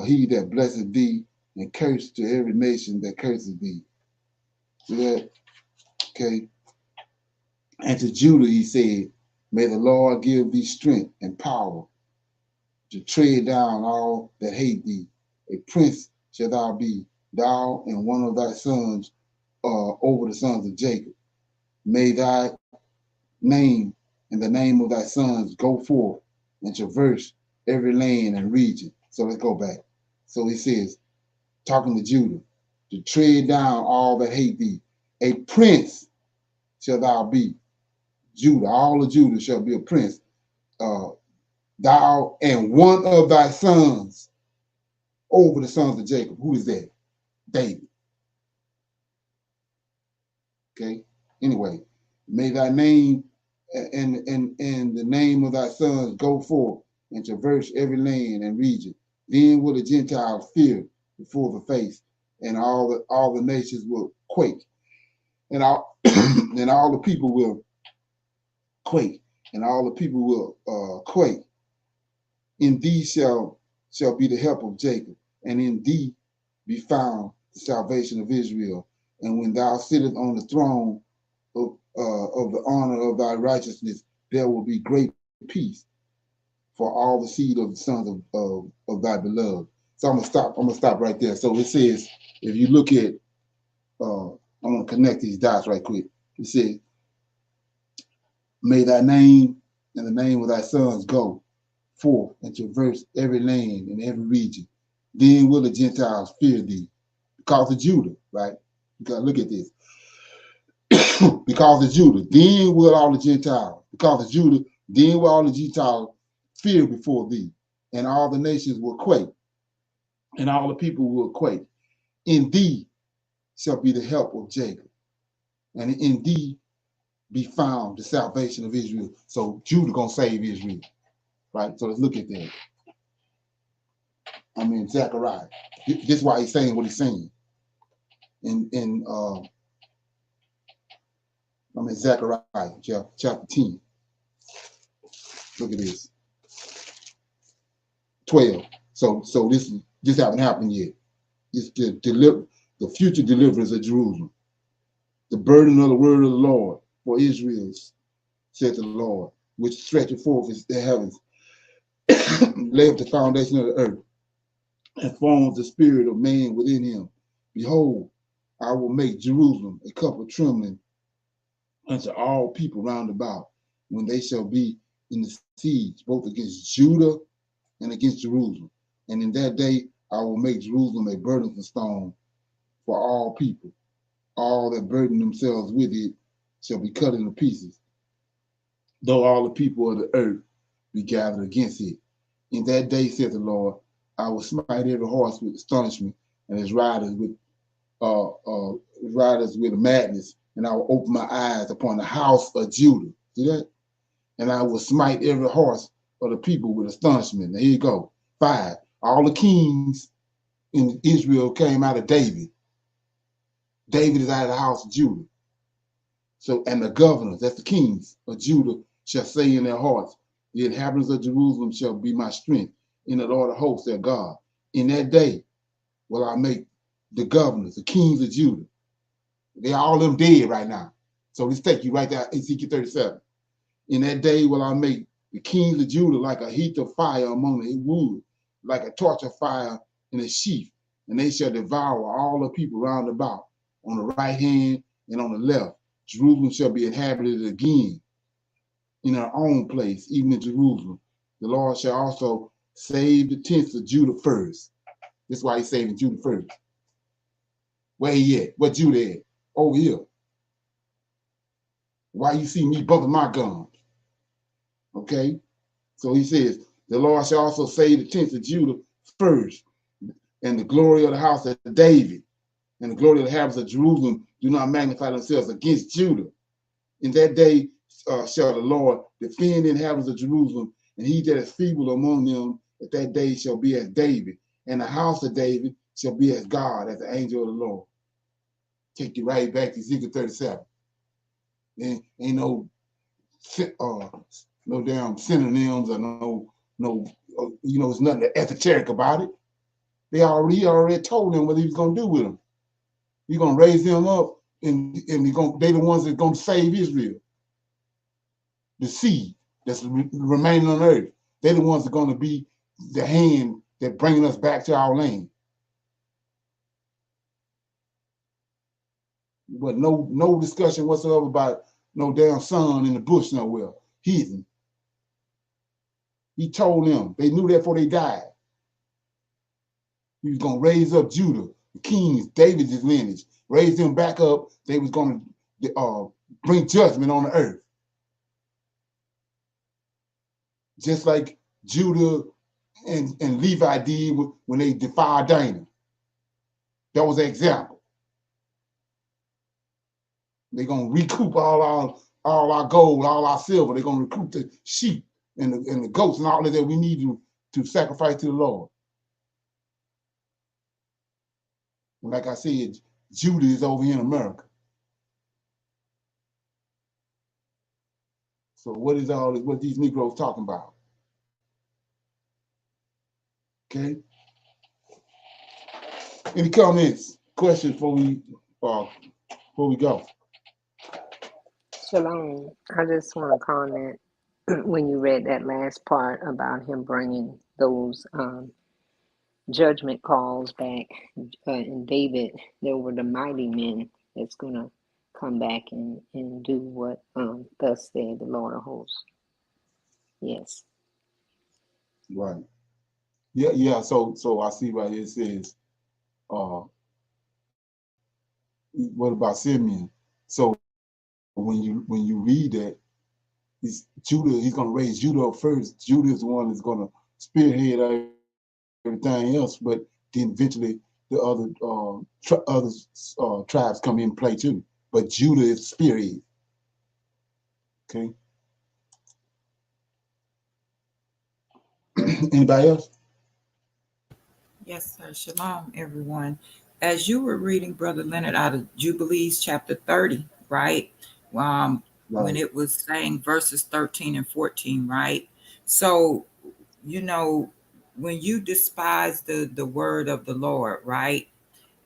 he that blesseth thee, and cursed to every nation that curses thee. See that? Okay. And to Judah he said, may the Lord give thee strength and power to tread down all that hate thee. A prince shalt thou be, thou and one of thy sons over the sons of Jacob. May thy name and the name of thy sons go forth and traverse every land and region. So let's go back. So he says, talking to Judah, to tread down all that hate thee. A prince shall thou be. Judah, all of Judah shall be a prince. Thou and one of thy sons over the sons of Jacob. Who is that? David. Okay. Anyway, may thy name and the name of thy sons go forth and traverse every land and region. Then will the Gentiles fear before the face, and all the nations will quake, and all and all the people will quake, and all the people will quake. In thee shall be the help of Jacob, and in thee be found the salvation of Israel. And when thou sittest on the throne of the honor of thy righteousness, there will be great peace for all the seed of the sons of thy beloved. So I'm gonna stop right there. So it says, if you look at, I'm gonna connect these dots right quick. It says, may thy name and the name of thy sons go forth and traverse every land and every region. Then will the Gentiles fear thee, because of Judah, right? Because look at this. Because of Judah, then will all the Gentiles, because of Judah, then will all the Gentiles fear before thee, and all the nations will quake, and all the people will quake. In thee shall be the help of Jacob, and in thee be found the salvation of Israel. So Judah gonna save Israel, right? So let's look at that. I mean, Zechariah. This is why he's saying what he's saying. Zechariah chapter 10. Look at this. 12. So this haven't happened yet. It's the future deliverance of Jerusalem. The burden of the word of the Lord for Israel, said the Lord, which stretcheth forth the heavens, laid the foundation of the earth, and forms the spirit of man within him. Behold, I will make Jerusalem a cup of trembling unto all people round about, when they shall be in the siege, both against Judah and against Jerusalem. And in that day I will make Jerusalem a burdensome stone for all people. All that burden themselves with it shall be cut into pieces, though all the people of the earth be gathered against it. In that day, said the Lord, I will smite every horse with astonishment, and his riders with madness, and I will open my eyes upon the house of Judah. See that? And I will smite every horse of the people with astonishment. Now here you go. 5. All the kings in Israel came out of David. David is out of the house of Judah. So, and the governors, that's the kings of Judah, shall say in their hearts, the inhabitants of Jerusalem shall be my strength, in the Lord of hosts their God. In that day will I make the governors, the kings of Judah. They're all them dead right now. So let's take you right there, Ezekiel 37. In that day will I make the kings of Judah like a heath of fire among the wood, like a torch of fire in a sheaf, and they shall devour all the people round about, on the right hand and on the left. Jerusalem shall be inhabited again. in our own place, even in Jerusalem. The Lord shall also save the tents of Judah first. That's why he's saving Judah first. Where he at? Where Judah at? Over here. Why you see me bumping my gums? Okay? So he says, the Lord shall also save the tents of Judah first, and the glory of the house of David, and the glory of the habits of Jerusalem do not magnify themselves against Judah. In that day shall the Lord defend the inhabitants of Jerusalem, and he that is feeble among them at that day shall be as David, and the house of David shall be as God, as the angel of the Lord. Take you right back to Ezekiel 37. Ain't no damn synonyms or no there's nothing esoteric about it. He already told them what he was gonna do with them. He's gonna raise them up, and they the ones that's gonna save Israel. The seed that's remaining on earth. They're the ones that are gonna be the hand that bringing us back to our land. But no discussion whatsoever about no damn son in the bush nowhere. Heathen. He told them. They knew that before they died. He was going to raise up Judah, the kings, David's lineage, raise them back up. They was going to bring judgment on the earth. Just like Judah and Levi did when they defied Dana. That was an example. They're going to recoup all our gold, all our silver. They're going to recoup the sheep and the goats and all of that we need to sacrifice to the Lord. And like I said, Judah is over here in America. So what is all this, what these Negroes talking about? Okay. Any comments, questions before we go? Shalom. I just want to comment when you read that last part about him bringing those judgment calls back. And David, there were the mighty men that's going to come back and do what thus said the Lord of hosts. Yes. Right. Yeah. So I see right here it says, what about Simeon? So when you read that, he's going to raise Judah up first. Judah is the one that's going to spearhead everything else, but then eventually the other tribes come in play too. But Judah is spearhead. Okay. Anybody else? Yes, sir. Shalom, everyone. As you were reading, Brother Leonard, out of Jubilees chapter 30, right? When it was saying verses 13 and 14, right? So, when you despise the word of the Lord, right?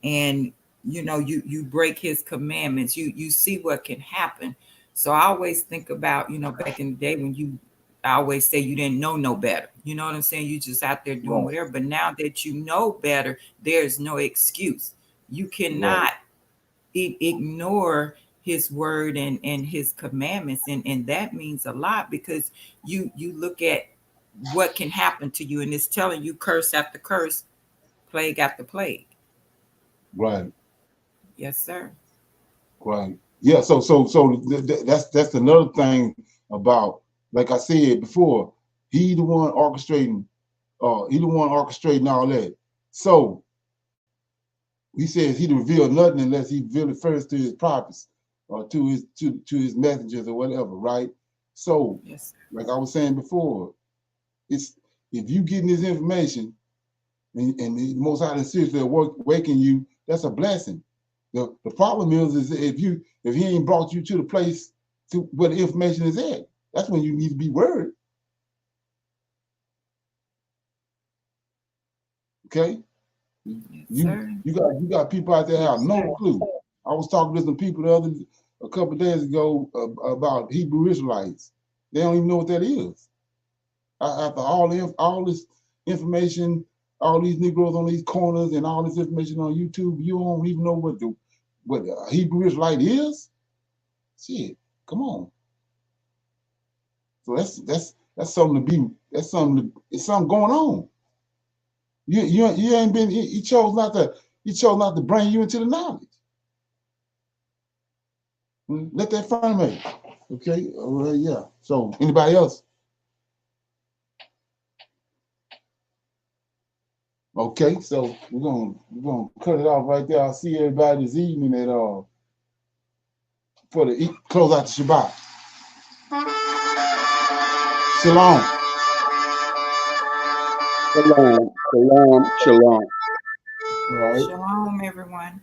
And you break his commandments, you see what can happen. So I always think about, back in the day when I always say you didn't know no better. You know what I'm saying? You just out there doing whatever. But now that you know better, there's no excuse. You cannot ignore his word and his commandments. And that means a lot, because you look at what can happen to you, and it's telling you curse after curse, plague after plague. Right. Yes, sir. Right. Yeah. So that's another thing about, like I said before, he the one orchestrating all that. So he says he'd reveal nothing unless he revealed it first to his prophets or to his messengers or whatever, right? So, yes, like I was saying before, it's if you getting this information and the Most High is seriously waking you, that's a blessing. The problem is if he ain't brought you to the place to where the information is at, that's when you need to be worried. Okay? You got people out there have no clue. I was talking to some people a couple of days ago about Hebrew Israelites. They don't even know what that is. After all this information, all these Negroes on these corners and all this information on YouTube, you don't even know what a Hebrew Israelite is? Shit, come on. So that's something to be. That's something. It's something going on. You ain't been. He chose not to. He chose not to bring you into the knowledge. Let that find me. Okay. Yeah. So anybody else? Okay. So we're gonna cut it off right there. I'll see everybody this evening at for the close out the Shabbat. Shalom. Shalom, shalom, shalom. All right. Shalom, everyone.